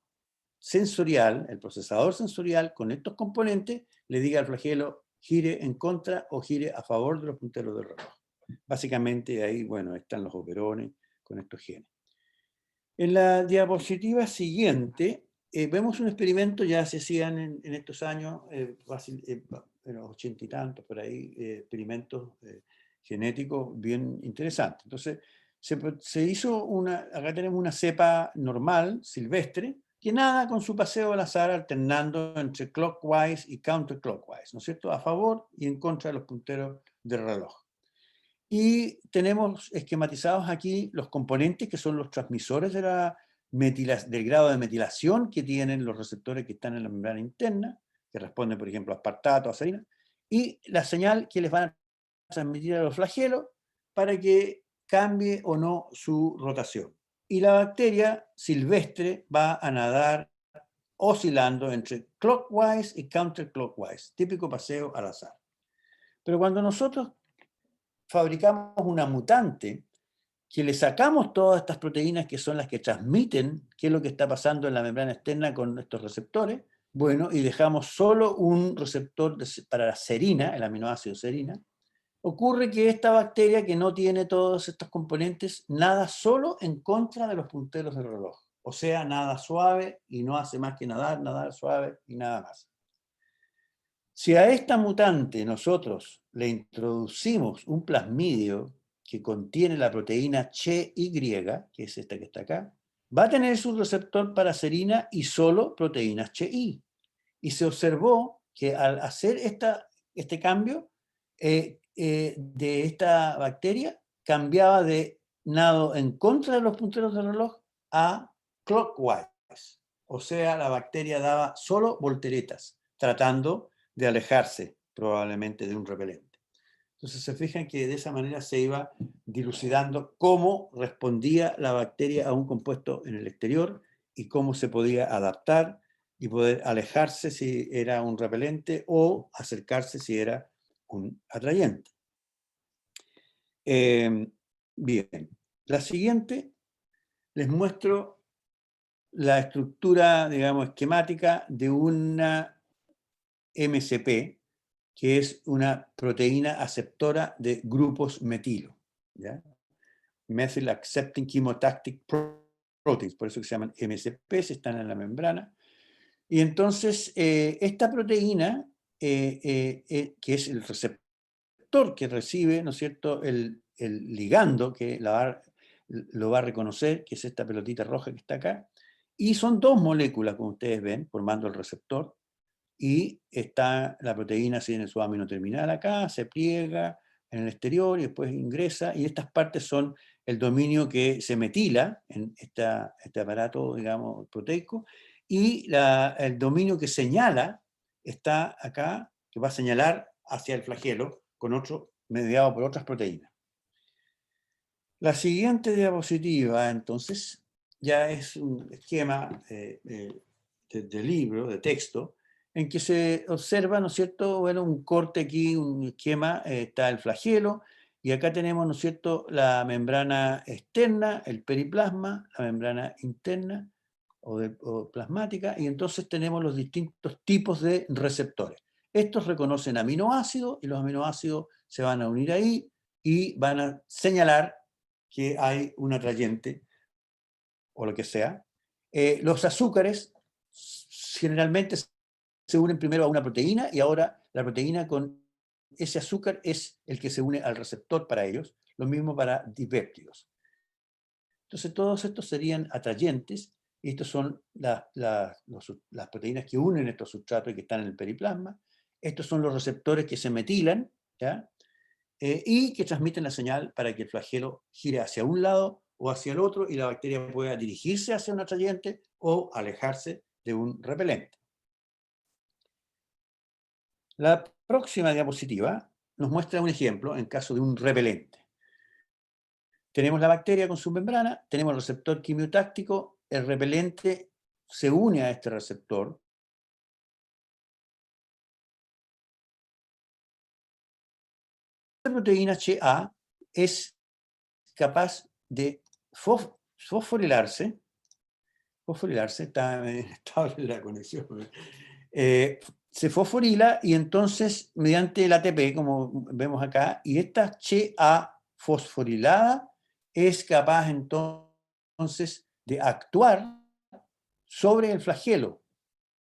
sensorial, el procesador sensorial, con estos componentes, le diga al flagelo gire en contra o gire a favor de los punteros del reloj. Básicamente ahí, bueno, están los operones con estos genes. En la diapositiva siguiente, vemos un experimento, ya se hacían en estos años, en los 80 y tantos, por ahí, experimentos genéticos bien interesantes. Entonces, se hizo acá tenemos una cepa normal, silvestre, que nada con su paseo al azar alternando entre clockwise y counterclockwise, ¿no es cierto? A favor y en contra de los punteros del reloj. Y tenemos esquematizados aquí los componentes que son los transmisores del grado de metilación que tienen los receptores que están en la membrana interna, que responden, por ejemplo, a aspartato, a serina, y la señal que les van a transmitir a los flagelos para que cambie o no su rotación. Y la bacteria silvestre va a nadar oscilando entre clockwise y counterclockwise, típico paseo al azar. Pero cuando nosotros fabricamos una mutante que le sacamos todas estas proteínas que son las que transmiten qué es lo que está pasando en la membrana externa con estos receptores, bueno, y dejamos solo un receptor para la serina, el aminoácido serina, ocurre que esta bacteria que no tiene todos estos componentes nada solo en contra de los punteros del reloj. O sea, nada suave y no hace más que nadar suave y nada más. Si a esta mutante nosotros le introducimos un plasmidio que contiene la proteína CHY, que es esta que está acá, va a tener su receptor para serina y solo proteínas CHY. Y se observó que al hacer este cambio de esta bacteria, cambiaba de nado en contra de los punteros del reloj a clockwise. O sea, la bacteria daba solo volteretas, tratando de alejarse probablemente de un repelente. Entonces se fijan que de esa manera se iba dilucidando cómo respondía la bacteria a un compuesto en el exterior y cómo se podía adaptar y poder alejarse si era un repelente o acercarse si era un atrayente. Bien, la siguiente les muestro la estructura, digamos, esquemática de una MCP, que es una proteína aceptora de grupos metilo, ¿ya? Methyl Accepting Chemotactic Proteins, por eso que se llaman MCPs, están en la membrana. Y entonces, esta proteína, que es el receptor que recibe, ¿no es cierto?, el ligando que lo va a reconocer, que es esta pelotita roja que está acá, y son dos moléculas, como ustedes ven, formando el receptor, y está la proteína así en su amino terminal acá, se pliega en el exterior y después ingresa, y estas partes son el dominio que se metila en este aparato, digamos, proteico, y el dominio que señala está acá, que va a señalar hacia el flagelo, con otro mediado por otras proteínas. La siguiente diapositiva, entonces, ya es un esquema de libro, de texto, en que se observa, ¿no es cierto?, bueno, un corte aquí, un esquema, está el flagelo, y acá tenemos, ¿no es cierto?, la membrana externa, el periplasma, la membrana interna o plasmática, y entonces tenemos los distintos tipos de receptores. Estos reconocen aminoácidos, y los aminoácidos se van a unir ahí, y van a señalar que hay un atrayente, o lo que sea. Los azúcares generalmente se unen primero a una proteína y ahora la proteína con ese azúcar es el que se une al receptor para ellos, lo mismo para dipéptidos. Entonces todos estos serían atrayentes, y estos son las proteínas que unen estos sustratos y que están en el periplasma. Estos son los receptores que se metilan, ¿ya? Y que transmiten la señal para que el flagelo gire hacia un lado o hacia el otro y la bacteria pueda dirigirse hacia un atrayente o alejarse de un repelente. La próxima diapositiva nos muestra un ejemplo en caso de un repelente. Tenemos la bacteria con su membrana, tenemos el receptor quimiotáctico, el repelente se une a este receptor. La proteína HA es capaz de fosforilarse, está estable la conexión, se fosforila y entonces mediante el ATP, como vemos acá, y esta HA fosforilada es capaz entonces de actuar sobre el flagelo,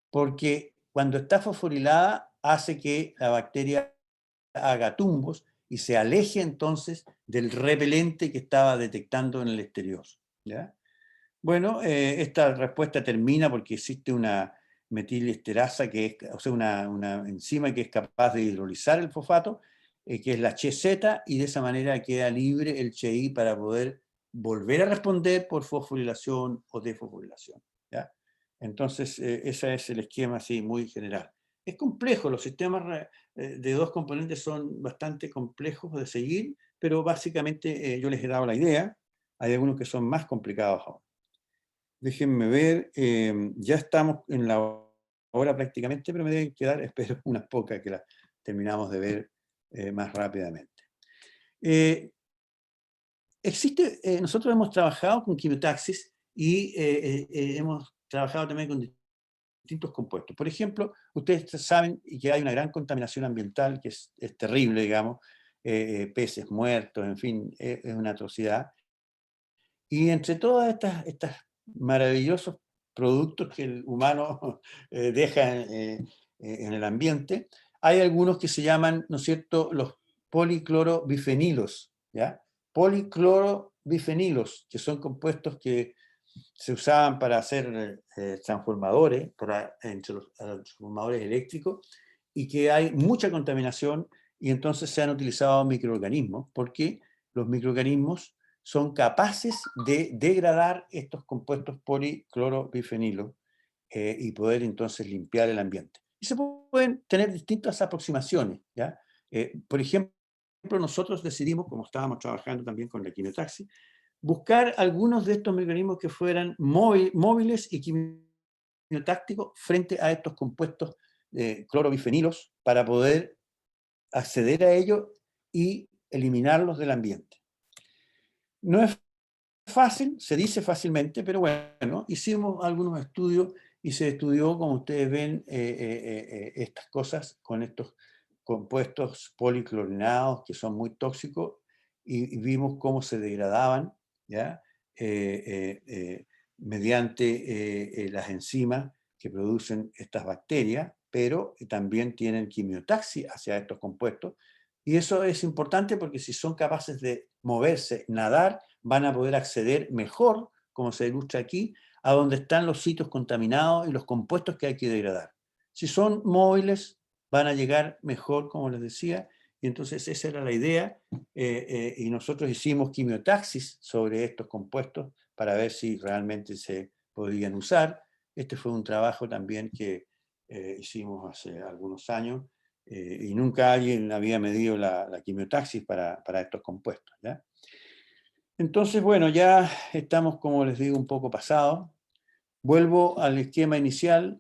porque cuando está fosforilada hace que la bacteria haga tumbos y se aleje entonces del repelente que estaba detectando en el exterior, ¿ya? Bueno, esta respuesta termina porque existe una metilesterasa, que es, o sea, una enzima que es capaz de hidrolizar el fosfato, que es la HZ, y de esa manera queda libre el HI para poder volver a responder por fosforilación o defosforilación, ¿ya? Entonces, ese es el esquema así muy general. Es complejo, los sistemas de dos componentes son bastante complejos de seguir, pero básicamente yo les he dado la idea. Hay algunos que son más complicados aún. Déjenme ver, ya estamos en la hora prácticamente, pero me deben quedar, espero, unas pocas que las terminamos de ver más rápidamente. Nosotros hemos trabajado con quimiotaxis y hemos trabajado también con distintos compuestos. Por ejemplo, ustedes saben que hay una gran contaminación ambiental que es terrible, digamos, peces muertos, en fin, es una atrocidad. Y entre todas estas maravillosos productos que el humano deja en el ambiente, hay algunos que se llaman, ¿no es cierto?, los policlorobifenilos, ¿ya? Policlorobifenilos, que son compuestos que se usaban para hacer transformadores, entre los transformadores eléctricos, y que hay mucha contaminación, y entonces se han utilizado microorganismos, porque los microorganismos son capaces de degradar estos compuestos policlorobifenilos y poder entonces limpiar el ambiente. Y se pueden tener distintas aproximaciones, ¿ya? Por ejemplo, nosotros decidimos, como estábamos trabajando también con la quimiotaxis, buscar algunos de estos mecanismos que fueran móviles y quimiotácticos frente a estos compuestos clorobifenilos para poder acceder a ellos y eliminarlos del ambiente. No es fácil, se dice fácilmente, pero bueno, hicimos algunos estudios y se estudió, como ustedes ven, estas cosas con estos compuestos policlorinados que son muy tóxicos y vimos cómo se degradaban, ¿ya? Mediante las enzimas que producen estas bacterias, pero también tienen quimiotaxis hacia estos compuestos. Y eso es importante porque si son capaces de moverse, nadar, van a poder acceder mejor, como se ilustra aquí, a donde están los sitios contaminados y los compuestos que hay que degradar. Si son móviles, van a llegar mejor, como les decía, y entonces esa era la idea, y nosotros hicimos quimiotaxis sobre estos compuestos para ver si realmente se podían usar. Este fue un trabajo también que hicimos hace algunos años, y nunca alguien había medido la quimiotaxis para estos compuestos, ¿ya? Entonces, bueno, ya estamos, como les digo, un poco pasados. Vuelvo al esquema inicial.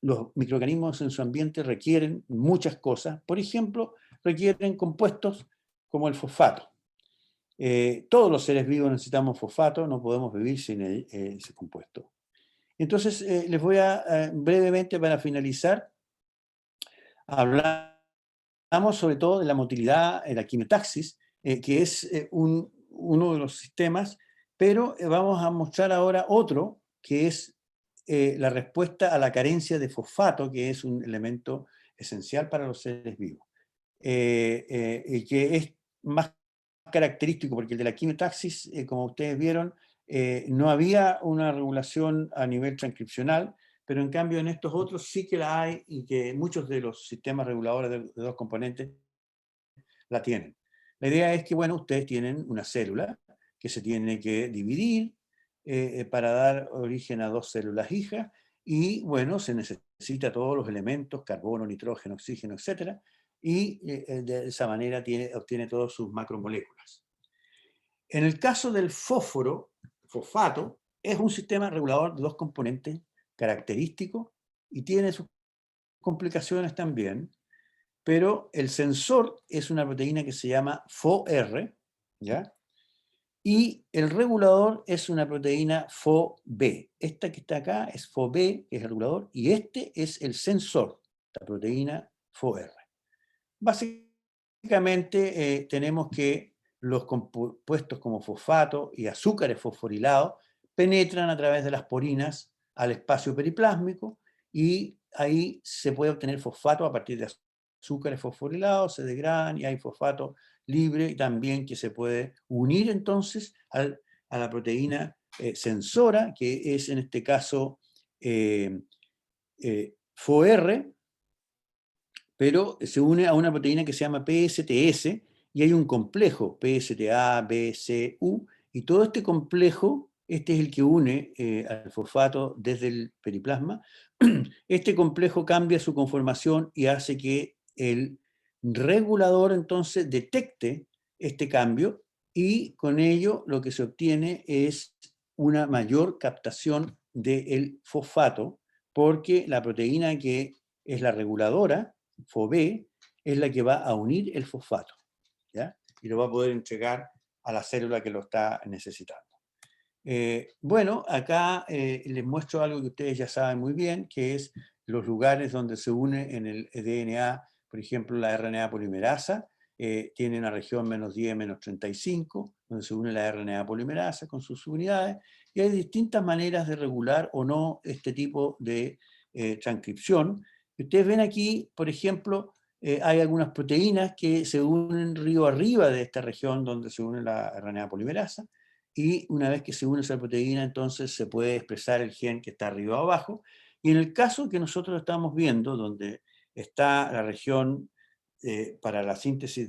Los microorganismos en su ambiente requieren muchas cosas. Por ejemplo, requieren compuestos como el fosfato. Todos los seres vivos necesitamos fosfato, no podemos vivir sin ese compuesto. Entonces, les voy a, brevemente para finalizar, hablamos sobre todo de la motilidad, la quimiotaxis, que es uno de los sistemas, pero vamos a mostrar ahora otro, que es la respuesta a la carencia de fosfato, que es un elemento esencial para los seres vivos. y que es más característico, porque el de la quimiotaxis, como ustedes vieron, no había una regulación a nivel transcripcional, pero en cambio en estos otros sí que la hay, y que muchos de los sistemas reguladores de dos componentes la tienen. La idea es que, bueno, ustedes tienen una célula que se tiene que dividir para dar origen a dos células hijas, y bueno, se necesita todos los elementos, carbono, nitrógeno, oxígeno, etcétera, y de esa manera obtiene todas sus macromoléculas. En el caso del fosfato, es un sistema regulador de dos componentes característico y tiene sus complicaciones también, pero el sensor es una proteína que se llama FOR, ¿ya? Y el regulador es una proteína FOB. Esta que está acá es FOB, que es el regulador, y este es el sensor, la proteína FOR. Básicamente tenemos que los compuestos como fosfato y azúcares fosforilados penetran a través de las porinas al espacio periplásmico, y ahí se puede obtener fosfato a partir de azúcares fosforilados, se degradan y hay fosfato libre, y también que se puede unir entonces a la proteína sensora, que es en este caso FOR, pero se une a una proteína que se llama PSTS, y hay un complejo, PSTA, B, C, U, y todo este complejo, este es el que une al fosfato desde el periplasma. Este complejo cambia su conformación y hace que el regulador entonces detecte este cambio, y con ello lo que se obtiene es una mayor captación del fosfato, porque la proteína que es la reguladora, FOB, es la que va a unir el fosfato, ¿ya? Y lo va a poder entregar a la célula que lo está necesitando. Bueno, acá les muestro algo que ustedes ya saben muy bien, que es los lugares donde se une en el DNA, por ejemplo, la RNA polimerasa, tiene una región -10, -35, donde se une la RNA polimerasa con sus unidades, y hay distintas maneras de regular o no este tipo de transcripción. Ustedes ven aquí, por ejemplo, hay algunas proteínas que se unen río arriba de esta región donde se une la RNA polimerasa, y una vez que se une esa proteína, entonces se puede expresar el gen que está arriba o abajo. Y en el caso que nosotros estamos viendo, donde está la región para la síntesis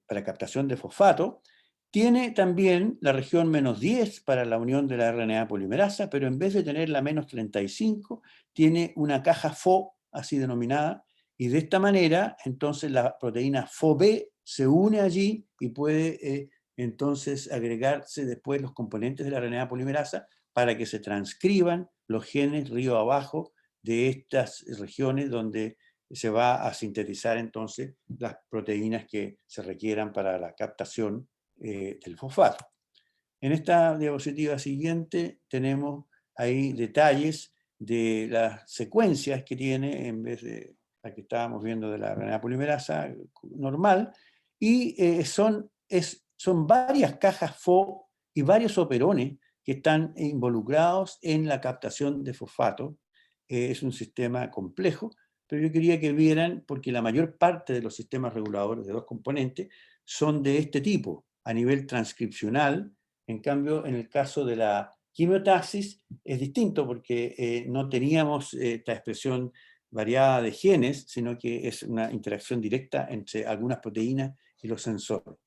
para captación de fosfato, tiene también la región -10 para la unión de la RNA polimerasa, pero en vez de tener la -35, tiene una caja FO, así denominada, y de esta manera, entonces la proteína FOB se une allí y puede entonces agregarse después los componentes de la RNA polimerasa para que se transcriban los genes río abajo de estas regiones donde se va a sintetizar entonces las proteínas que se requieran para la captación del fosfato. En esta diapositiva siguiente tenemos ahí detalles de las secuencias que tiene, en vez de la que estábamos viendo de la RNA polimerasa normal, y son varias cajas FO y varios operones que están involucrados en la captación de fosfato. Es un sistema complejo, pero yo quería que vieran, porque la mayor parte de los sistemas reguladores de dos componentes son de este tipo, a nivel transcripcional. En cambio, en el caso de la quimiotaxis es distinto, porque no teníamos esta expresión variada de genes, sino que es una interacción directa entre algunas proteínas y los sensores.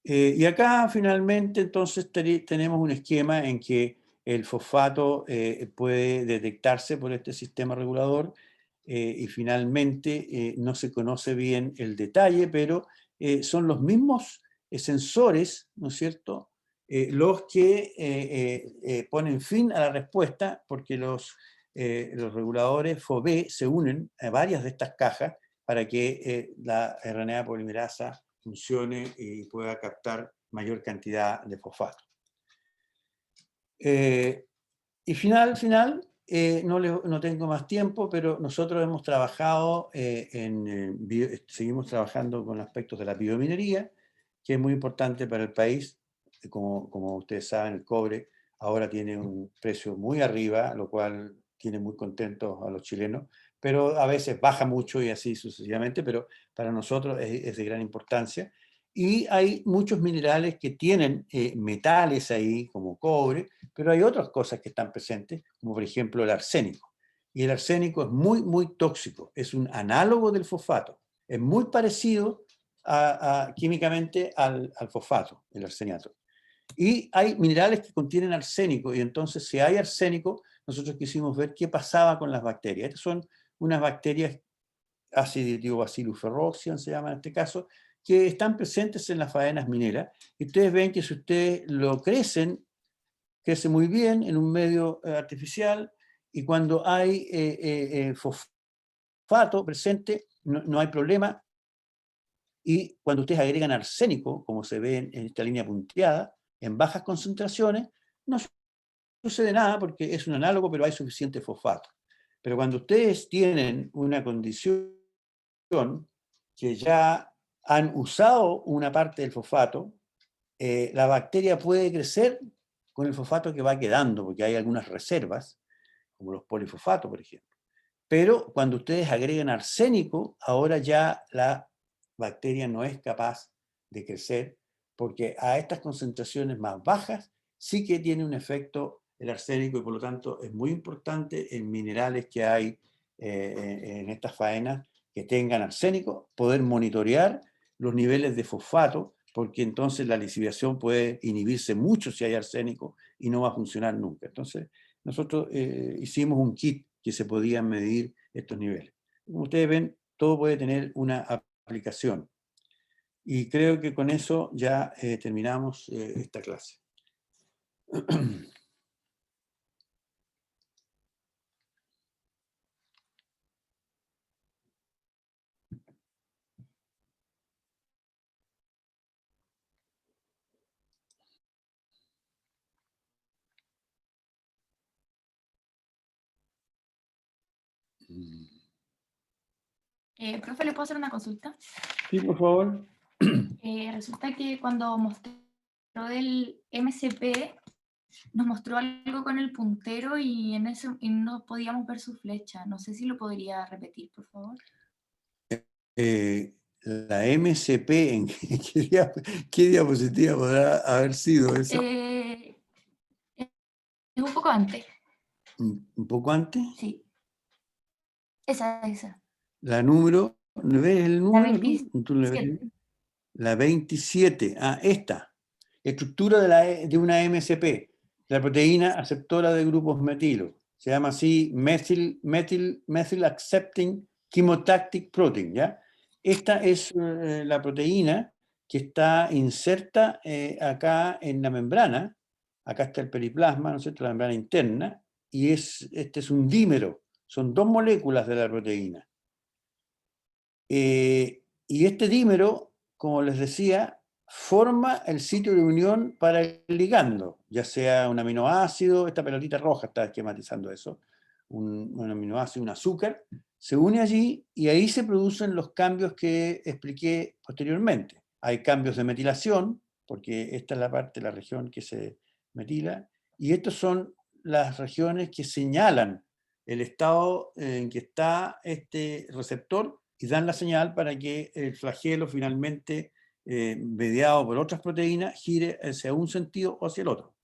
Y acá finalmente entonces tenemos un esquema en que el fosfato puede detectarse por este sistema regulador, y finalmente no se conoce bien el detalle, pero son los mismos sensores, ¿no es cierto?, los que ponen fin a la respuesta, porque los reguladores FOB se unen a varias de estas cajas para que la RNA polimerasa funcione y pueda captar mayor cantidad de fosfato. Y no tengo más tiempo, pero nosotros hemos trabajado seguimos trabajando con aspectos de la biominería, que es muy importante para el país. Como ustedes saben, el cobre ahora tiene un precio muy arriba, lo cual tiene muy contentos a los chilenos, pero a veces baja mucho y así sucesivamente, pero para nosotros es de gran importancia. Y hay muchos minerales que tienen metales ahí, como cobre, pero hay otras cosas que están presentes, como por ejemplo el arsénico. Y el arsénico es muy, muy tóxico, es un análogo del fosfato, es muy parecido químicamente al fosfato, el arseniato. Y hay minerales que contienen arsénico, y entonces si hay arsénico, nosotros quisimos ver qué pasaba con las bacterias. Estas son unas bacterias, Acinetobacillus ferroxian se llama en este caso, que están presentes en las faenas mineras. Y ustedes ven que si ustedes lo crecen, crece muy bien en un medio artificial, y cuando hay fosfato presente, no hay problema. Y cuando ustedes agregan arsénico, como se ve en esta línea punteada, en bajas concentraciones, no sucede nada porque es un análogo, pero hay suficiente fosfato. Pero cuando ustedes tienen una condición que ya han usado una parte del fosfato, la bacteria puede crecer con el fosfato que va quedando, porque hay algunas reservas, como los polifosfatos, por ejemplo. Pero cuando ustedes agregan arsénico, ahora ya la bacteria no es capaz de crecer, porque a estas concentraciones más bajas sí que tiene un efecto el arsénico, y por lo tanto es muy importante en minerales que hay en estas faenas que tengan arsénico, poder monitorear los niveles de fosfato, porque entonces la lisiviación puede inhibirse mucho si hay arsénico y no va a funcionar nunca. Entonces, nosotros hicimos un kit que se podían medir estos niveles. Como ustedes ven, todo puede tener una aplicación. Y creo que con eso ya terminamos esta clase. Profe, ¿le puedo hacer una consulta? Sí, por favor. Resulta que cuando mostró el MCP, nos mostró algo con el puntero y y no podíamos ver su flecha. No sé si lo podría repetir, por favor. La MCP, ¿en qué diapositiva podrá haber sido eso? Es un poco antes. ¿Un poco antes? Sí. Esa. La número, ¿no ves el La número? ¿Tú le ves? 27. La 27. Ah, esta. Estructura de una MCP, la proteína aceptora de grupos metilo. Se llama así methyl accepting chemotactic protein, ¿ya? Esta es la proteína que está inserta acá en la membrana. Acá está el periplasma, ¿no es cierto?, la membrana interna, y este es un dímero. Son dos moléculas de la proteína. Y este dímero, como les decía, forma el sitio de unión para el ligando, ya sea un aminoácido, esta pelotita roja está esquematizando eso, un aminoácido, un azúcar, se une allí y ahí se producen los cambios que expliqué posteriormente. Hay cambios de metilación, porque esta es la parte, la región que se metila, y estas son las regiones que señalan el estado en que está este receptor y dan la señal para que el flagelo finalmente, mediado por otras proteínas, gire hacia un sentido o hacia el otro.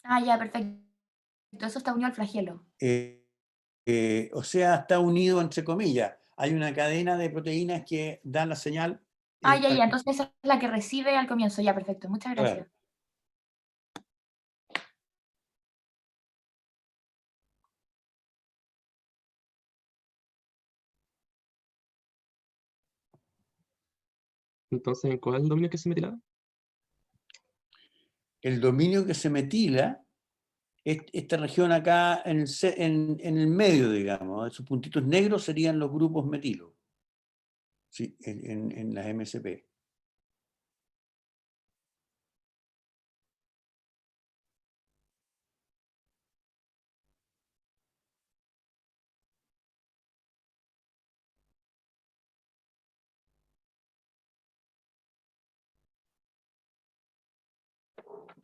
Ah, ya, perfecto. Eso está unido al flagelo. O sea, está unido entre comillas. Hay una cadena de proteínas que dan la señal. Ah, ya. Para Entonces esa es la que recibe al comienzo. Ya, perfecto. Muchas claro. gracias. Entonces, ¿cuál es el dominio que se metilaba? El dominio que se metila es esta región acá en el medio, digamos. Esos puntitos negros serían los grupos metilo, sí, en las MCP.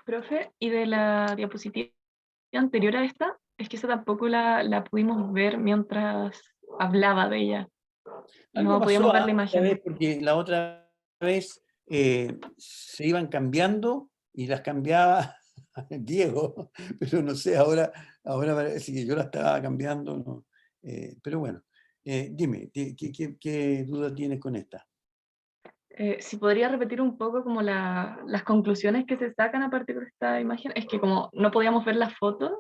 Profe, y de la diapositiva anterior a esta, Es que esa tampoco la pudimos ver mientras hablaba de ella. Algo No podíamos pasó ver la esta vez imagen. porque la otra vez se iban cambiando y las cambiaba Diego, pero no sé, ahora parece que yo la estaba cambiando, no, pero bueno, dime, ¿qué duda tienes con esta? Si podría repetir un poco como las conclusiones que se sacan a partir de esta imagen, es que como no podíamos ver la foto,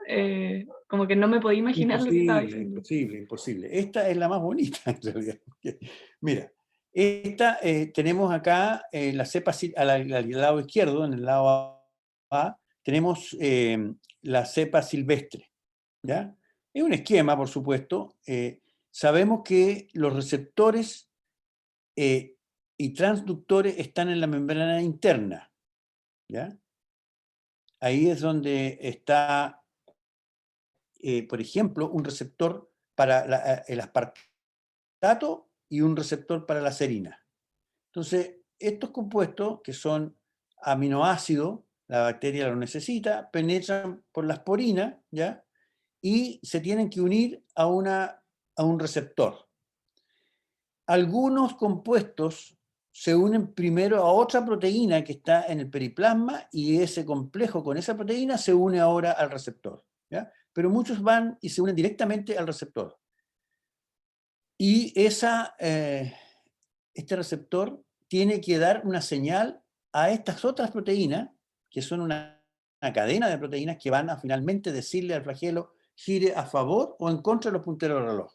como que no me podía imaginar lo que estaba Imposible, diciendo. imposible, imposible. Esta es la más bonita en realidad. Porque, mira, esta tenemos acá la cepa al lado izquierdo, en el lado A, tenemos la cepa silvestre. ¿Ya? Es un esquema, por supuesto. Sabemos que los receptores y transductores están en la membrana interna. ¿Ya? Ahí es donde está, por ejemplo, un receptor para el aspartato y un receptor para la serina. Entonces, estos compuestos, que son aminoácidos, la bacteria lo necesita, penetran por las porinas, ¿ya? Y se tienen que unir a un receptor. Algunos compuestos se unen primero a otra proteína que está en el periplasma y ese complejo con esa proteína se une ahora al receptor, ¿ya? Pero muchos van y se unen directamente al receptor. Y este receptor tiene que dar una señal a estas otras proteínas, que son una cadena de proteínas que van a finalmente decirle al flagelo gire a favor o en contra de los punteros del reloj.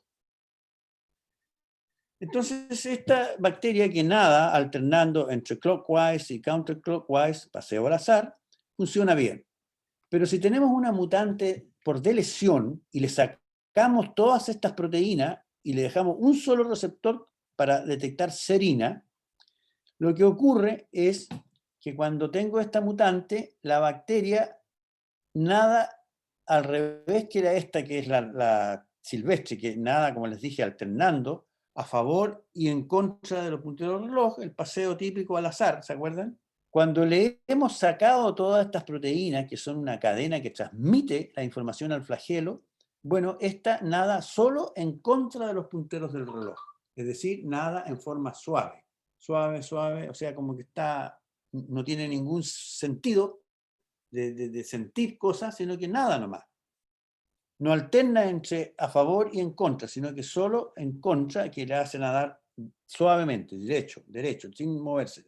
Entonces, esta bacteria que nada alternando entre clockwise y counterclockwise, paseo al azar, funciona bien. Pero si tenemos una mutante por delesión y le sacamos todas estas proteínas y le dejamos un solo receptor para detectar serina, lo que ocurre es que cuando tengo esta mutante, la bacteria nada al revés que era esta, que es la silvestre, que nada, como les dije, alternando, a favor y en contra de los punteros del reloj, el paseo típico al azar, ¿se acuerdan? Cuando le hemos sacado todas estas proteínas, que son una cadena que transmite la información al flagelo, bueno, esta nada solo en contra de los punteros del reloj, es decir, nada en forma suave, suave, o sea, como que no tiene ningún sentido de sentir cosas, sino que nada nomás. No alterna entre a favor y en contra, sino que solo en contra, que le hace nadar suavemente, derecho, sin moverse.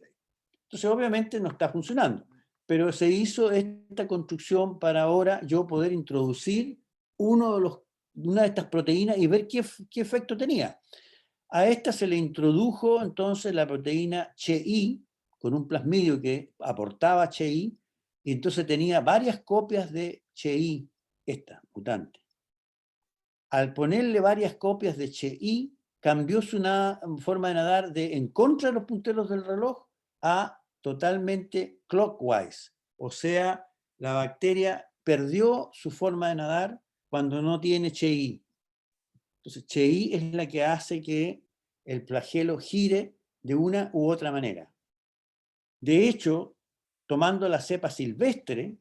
Entonces, obviamente no está funcionando, pero se hizo esta construcción para ahora yo poder introducir una de estas proteínas y ver qué efecto tenía. A esta se le introdujo entonces la proteína CHI, con un plasmidio que aportaba CHI, y entonces tenía varias copias de CHI, esta mutante. Al ponerle varias copias de CHI, cambió su forma de nadar de en contra de los punteros del reloj a totalmente clockwise. O sea, la bacteria perdió su forma de nadar cuando no tiene CHI. Entonces, CHI es la que hace que el flagelo gire de una u otra manera. De hecho, tomando la cepa silvestre,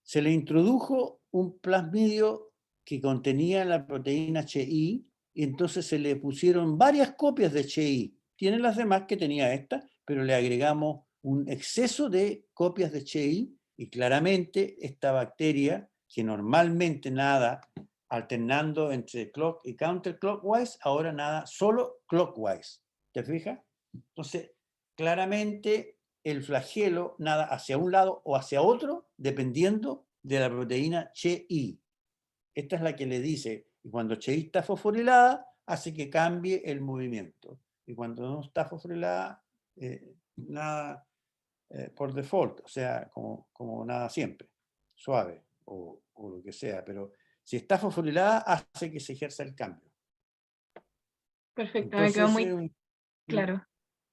se le introdujo un plasmidio que contenía la proteína CHI y entonces se le pusieron varias copias de CHI. Tiene las demás que tenía esta, pero le agregamos un exceso de copias de CHI y claramente esta bacteria, que normalmente nada alternando entre clock y counterclockwise, ahora nada solo clockwise. ¿Te fijas? Entonces, claramente el flagelo nada hacia un lado o hacia otro, dependiendo de la proteína CHI. Esta es la que le dice, y cuando CHI está fosforilada, hace que cambie el movimiento. Y cuando no está fosforilada, nada por default, o sea, como nada siempre, suave o lo que sea. Pero si está fosforilada, hace que se ejerza el cambio. Perfecto, me quedó Entonces, muy claro.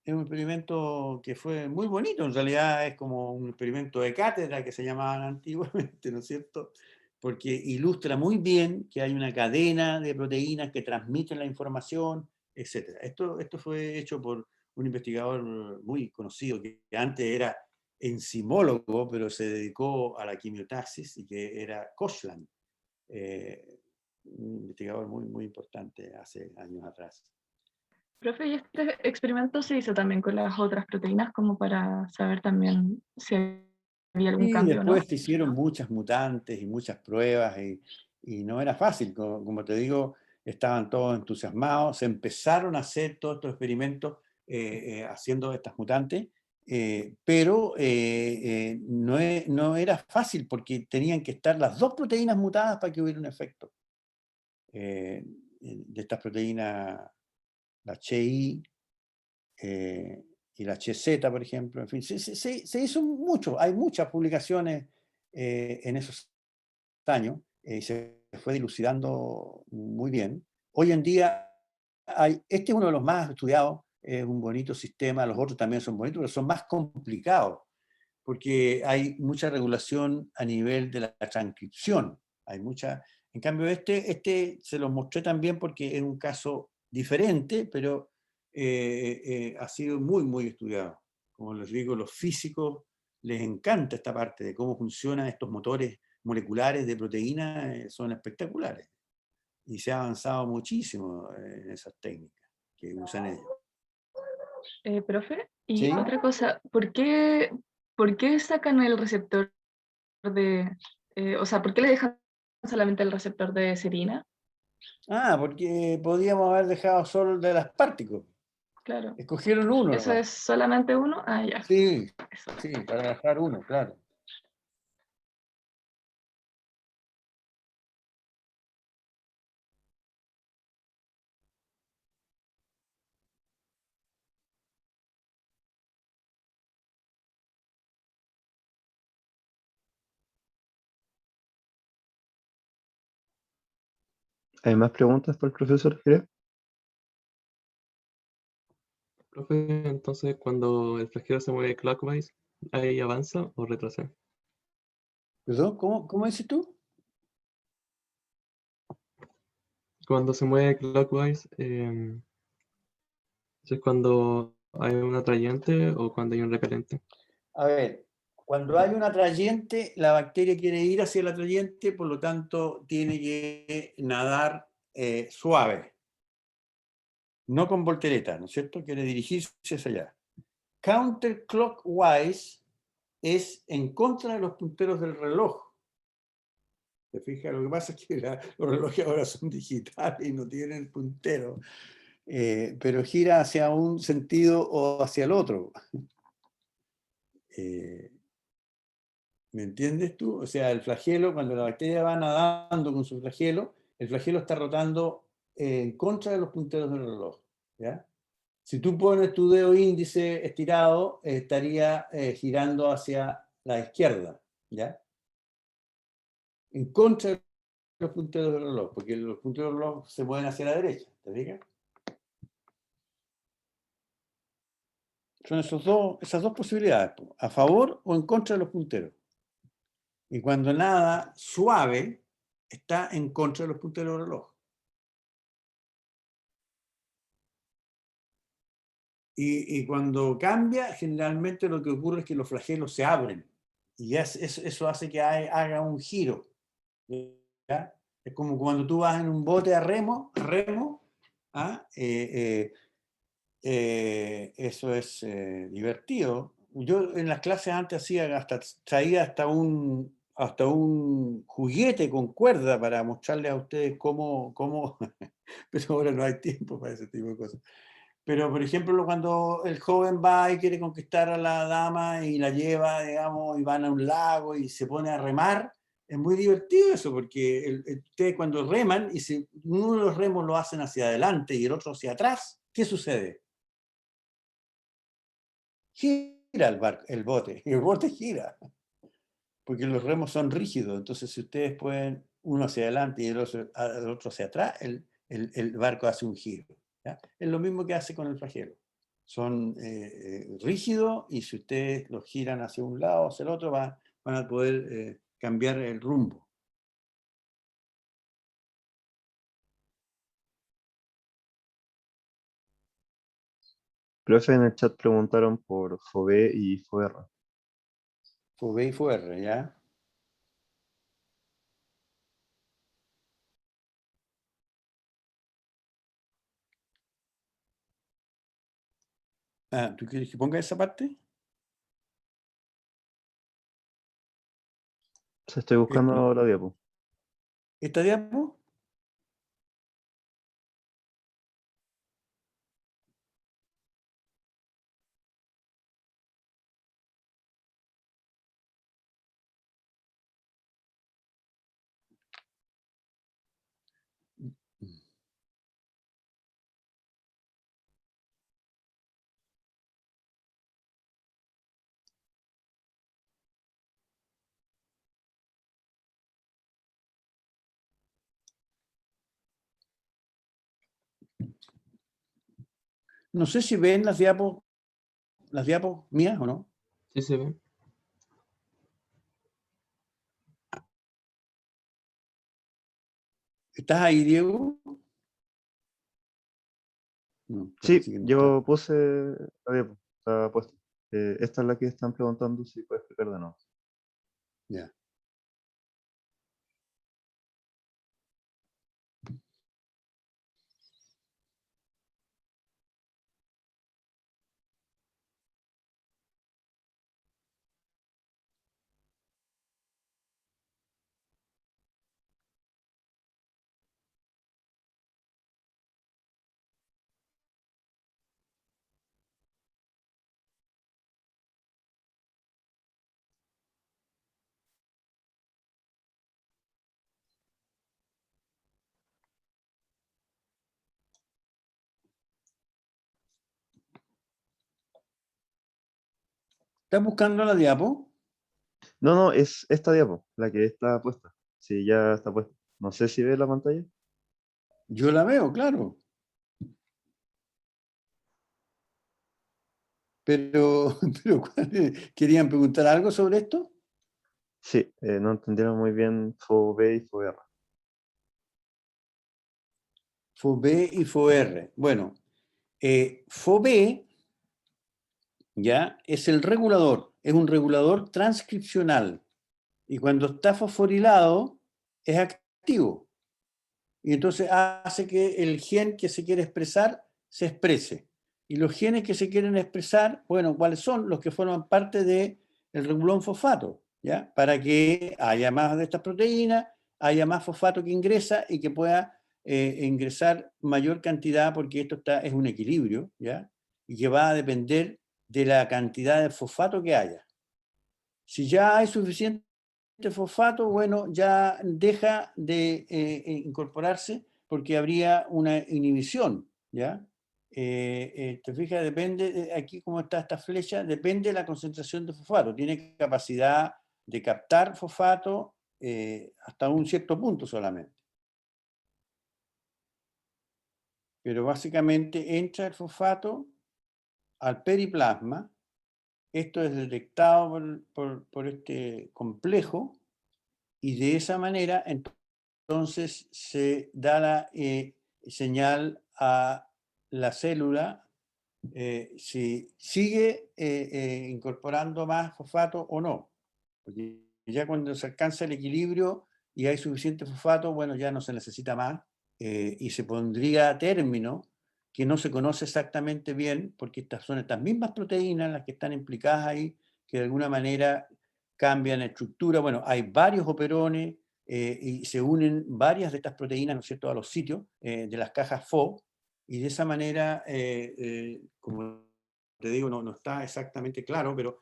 es un experimento que fue muy bonito, en realidad es como un experimento de cátedra que se llamaban antiguamente, ¿no es cierto? Porque ilustra muy bien que hay una cadena de proteínas que transmiten la información, etc. Esto fue hecho por un investigador muy conocido que antes era enzimólogo, pero se dedicó a la quimiotaxis y que era Koshland. un investigador muy, muy importante hace años atrás. Profe, ¿y este experimento se hizo también con las otras proteínas como para saber también si había algún Y cambio o no? después se hicieron muchas mutantes y muchas pruebas y no era fácil, como te digo, estaban todos entusiasmados, se empezaron a hacer todos estos experimentos haciendo estas mutantes, pero no era fácil porque tenían que estar las dos proteínas mutadas para que hubiera un efecto. De estas proteínas, la CHI y la HZ, por ejemplo, en fin, se hizo mucho, hay muchas publicaciones en esos años, y se fue dilucidando muy bien. Hoy en día, este es uno de los más estudiados, es un bonito sistema, los otros también son bonitos, pero son más complicados, porque hay mucha regulación a nivel de la transcripción, hay mucha... En cambio, este se los mostré también porque es un caso diferente, pero ha sido muy, muy estudiado. Como les digo, los físicos les encanta esta parte de cómo funcionan estos motores moleculares de proteínas, son espectaculares. Y se ha avanzado muchísimo en esas técnicas que usan ellos. Profe, y ¿Sí? otra cosa, por qué sacan el receptor de, o sea, ¿por qué le dejan solamente el receptor de serina? Porque podíamos haber dejado solo el de las partículas. Claro. Escogieron uno ¿Eso nomás. es solamente uno? Ah, ya. Sí, Eso. sí, para dejar uno, claro. ¿Hay más preguntas para el profesor, creo? Profe, entonces cuando el flagelo se mueve clockwise, ¿ahí avanza o retrocede? ¿Perdón? ¿Cómo dices tú? Cuando se mueve clockwise, ¿es cuando hay un atrayente o cuando hay un repelente? A ver, cuando hay un atrayente, la bacteria quiere ir hacia el atrayente, por lo tanto tiene que nadar suave, no con voltereta, ¿no es cierto? Quiere dirigirse hacia allá. Counterclockwise es en contra de los punteros del reloj. ¿Te fijas? Lo que pasa es que los relojes ahora son digitales y no tienen puntero, pero gira hacia un sentido o hacia el otro. ¿Me entiendes tú? O sea, el flagelo, cuando la bacteria va nadando con su flagelo, el flagelo está rotando en contra de los punteros del reloj. ¿Ya? Si tú pones tu dedo índice estirado, estaría girando hacia la izquierda, ¿ya? En contra de los punteros del reloj, porque los punteros del reloj se mueven hacia la derecha, ¿te fijas? Son esas dos posibilidades, a favor o en contra de los punteros. Y cuando nada suave, está en contra de los punteros del reloj. Y cuando cambia, generalmente lo que ocurre es que los flagelos se abren. Y eso hace que haga un giro. ¿Ya? Es como cuando tú vas en un bote a remo, ¿ah? Eso es divertido. Yo en las clases antes traía hasta un juguete con cuerda para mostrarles a ustedes cómo pero ahora no hay tiempo para ese tipo de cosas. Pero, por ejemplo, cuando el joven va y quiere conquistar a la dama y la lleva, digamos, y van a un lago y se pone a remar, es muy divertido eso, porque ustedes cuando reman, y si uno de los remos lo hacen hacia adelante y el otro hacia atrás, ¿qué sucede? Gira el bote, y el bote gira, porque los remos son rígidos, entonces si ustedes pueden uno hacia adelante y el otro hacia atrás, el barco hace un giro. ¿Ya? Es lo mismo que hace con el flagelo. Son rígidos y si ustedes los giran hacia un lado o hacia el otro, van a poder cambiar el rumbo. Profe, en el chat preguntaron por FOB y FOR. FOB y FOR, ¿ya? Ah, ¿tú quieres que ponga esa parte? Estoy buscando la diapo. ¿Esta diapo? No sé si ven las diapos mías o no. Sí se ve. ¿Estás ahí, Diego? No, Sí, parece que no está. yo puse la diapo, está puesta. Esta es la que están preguntando si puedes explicar de nuevo. Ya. ¿Estás buscando la diapo? No, no, es esta diapo, la que está puesta. Sí, ya está puesta. No sé si ves la pantalla. Yo la veo, claro. Pero, ¿querían preguntar algo sobre esto? Sí, no entendieron muy bien FOB y FOR. FOB y FOR. Bueno, FOB ya es el regulador, es un regulador transcripcional. Y cuando está fosforilado, es activo. Y entonces hace que el gen que se quiere expresar se exprese. Y los genes que se quieren expresar, bueno, ¿cuáles son? Los que forman parte del regulón fosfato, ¿ya? Para que haya más de estas proteínas, haya más fosfato que ingresa y que pueda ingresar mayor cantidad, porque esto es un equilibrio, ¿ya? Y que va a depender de la cantidad de fosfato que haya. Si ya hay suficiente fosfato, bueno, ya deja de incorporarse porque habría una inhibición, ¿ya? Te fijas, depende, aquí como está esta flecha, depende de la concentración de fosfato. Tiene capacidad de captar fosfato hasta un cierto punto solamente. Pero básicamente entra el fosfato al periplasma. Esto es detectado por este complejo y de esa manera entonces se da la señal a la célula si sigue incorporando más fosfato o no. Porque ya cuando se alcanza el equilibrio y hay suficiente fosfato, bueno, ya no se necesita más y se pondría a término, que no se conoce exactamente bien, porque son estas mismas proteínas las que están implicadas ahí, que de alguna manera cambian estructura. Bueno, hay varios operones y se unen varias de estas proteínas, ¿no es cierto?, a los sitios de las cajas FO, y de esa manera, como te digo, no está exactamente claro, pero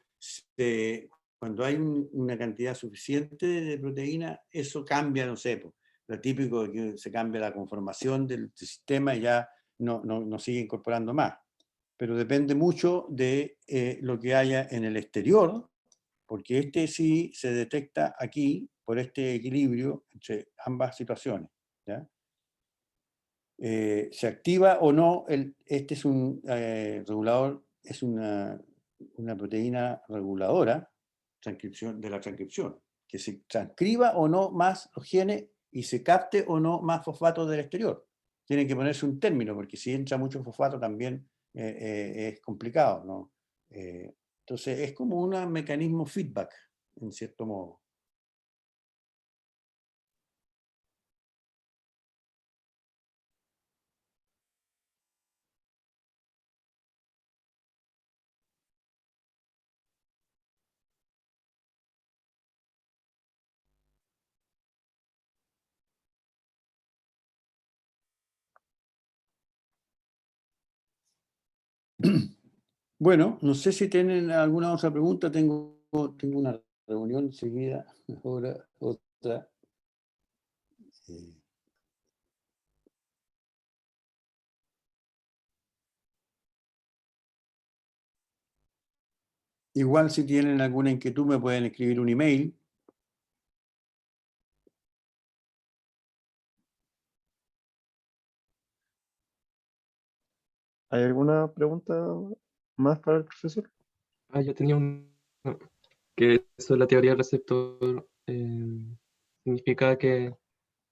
cuando hay una cantidad suficiente de proteína, eso cambia, no sé, pues, lo típico de que se cambia la conformación del sistema y ya no sigue incorporando más. Pero depende mucho de lo que haya en el exterior, porque este sí se detecta aquí por este equilibrio entre ambas situaciones, ¿ya? Se activa o no, este es un regulador, es una proteína reguladora de la transcripción, que se transcriba o no más los genes y se capte o no más fosfato del exterior. Tiene que ponerse un término, porque si entra mucho fosfato también es complicado, ¿no? Entonces es como un mecanismo feedback, en cierto modo. Bueno, no sé si tienen alguna otra pregunta. Tengo una reunión enseguida, ahora otra. Eh, Igual si tienen alguna inquietud me pueden escribir un email. ¿Hay alguna pregunta más para el profesor? Ah, yo tenía que eso de la teoría del receptor significa que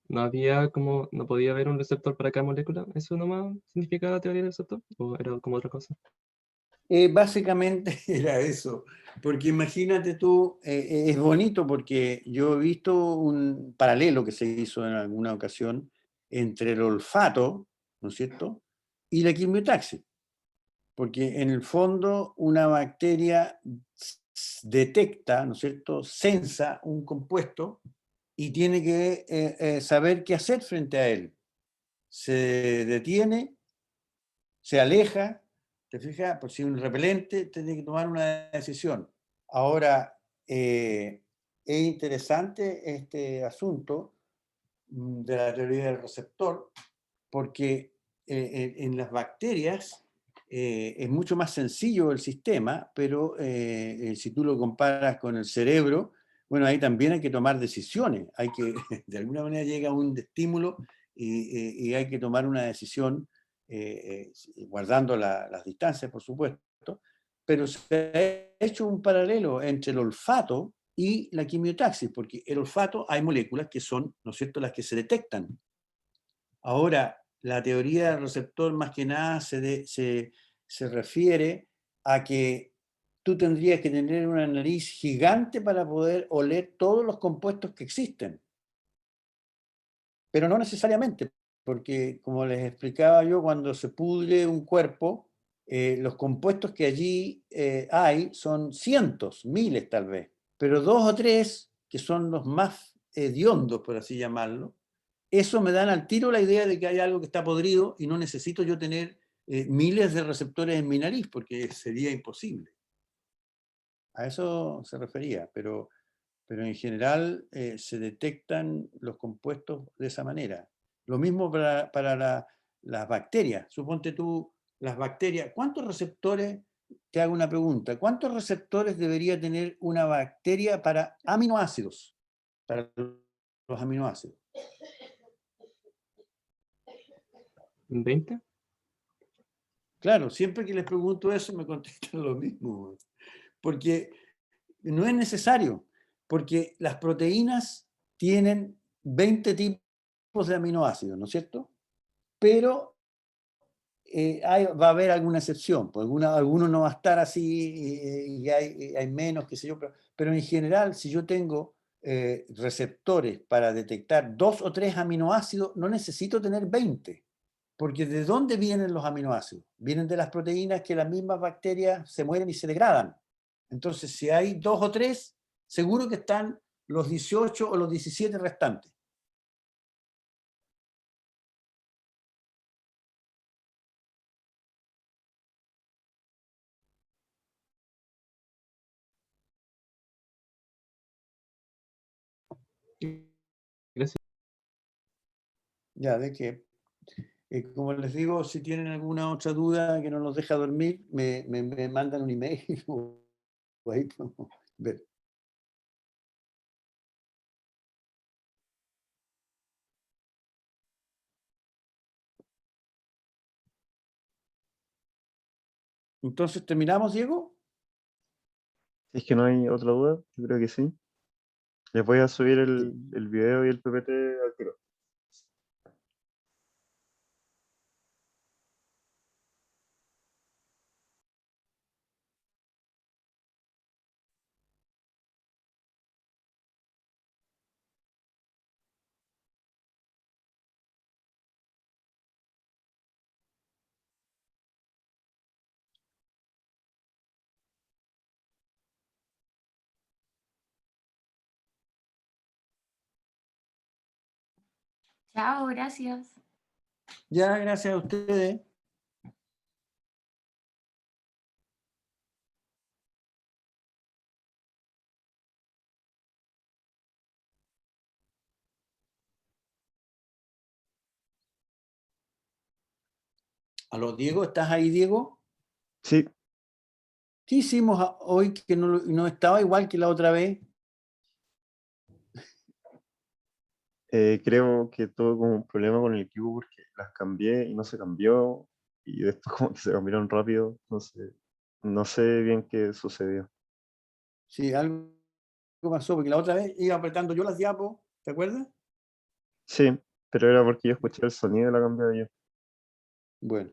no había como, no podía haber un receptor para cada molécula. ¿Eso nomás significa la teoría del receptor? ¿O era como otra cosa? Básicamente era eso, porque imagínate tú, es bonito porque yo he visto un paralelo que se hizo en alguna ocasión entre el olfato, ¿no es cierto?, y la quimiotaxis, porque en el fondo una bacteria detecta, ¿no es cierto?, sensa un compuesto y tiene que saber qué hacer frente a él. Se detiene, se aleja, te fijas, por si un repelente, tiene que tomar una decisión. Ahora, es interesante este asunto de la teoría del receptor, porque en las bacterias es mucho más sencillo el sistema, pero si tú lo comparas con el cerebro, bueno, ahí también hay que tomar decisiones, hay que, de alguna manera llega un estímulo y hay que tomar una decisión guardando las distancias, por supuesto, pero se ha hecho un paralelo entre el olfato y la quimiotaxis, porque el olfato hay moléculas que son, ¿no es cierto?, las que se detectan. Ahora, la teoría del receptor más que nada se refiere a que tú tendrías que tener una nariz gigante para poder oler todos los compuestos que existen. Pero no necesariamente, porque como les explicaba yo, cuando se pudre un cuerpo, los compuestos que allí hay son cientos, miles tal vez, pero dos o tres, que son los más hediondos, por así llamarlo, eso me dan al tiro la idea de que hay algo que está podrido y no necesito yo tener miles de receptores en mi nariz, porque sería imposible. A eso se refería, pero en general se detectan los compuestos de esa manera. Lo mismo para las bacterias. Suponte tú, las bacterias, ¿cuántos receptores, te hago una pregunta, cuántos receptores debería tener una bacteria para aminoácidos? Para los aminoácidos. ¿20? Claro, siempre que les pregunto eso me contestan lo mismo, porque no es necesario, porque las proteínas tienen 20 tipos de aminoácidos, ¿no es cierto? Pero va a haber alguna excepción, pues alguno no va a estar así y hay menos, qué sé yo, pero en general, si yo tengo receptores para detectar 2 o 3 aminoácidos, no necesito tener 20. Porque ¿de dónde vienen los aminoácidos? Vienen de las proteínas que las mismas bacterias se mueren y se degradan. Entonces, si hay 2 o 3, seguro que están los 18 o los 17 restantes. Gracias. Ya, de que, como les digo, si tienen alguna otra duda que no los deja dormir, me mandan un email o ahí podemos ver. Entonces, ¿terminamos, Diego? Si es que no hay otra duda, yo creo que sí. Les voy a subir Sí. el video y el PPT al tiro. Chao, gracias. Ya, gracias a ustedes. Aló, Diego, ¿estás ahí, Diego? Sí, ¿Qué hicimos hoy que no estaba igual que la otra vez? creo que tuve como un problema con el equipo porque las cambié y no se cambió. Y después como que se cambiaron rápido. No sé bien qué sucedió. Sí, algo pasó, porque la otra vez iba apretando yo las diapos, ¿te acuerdas? Sí, pero era porque yo escuché el sonido y la cambié yo. Bueno,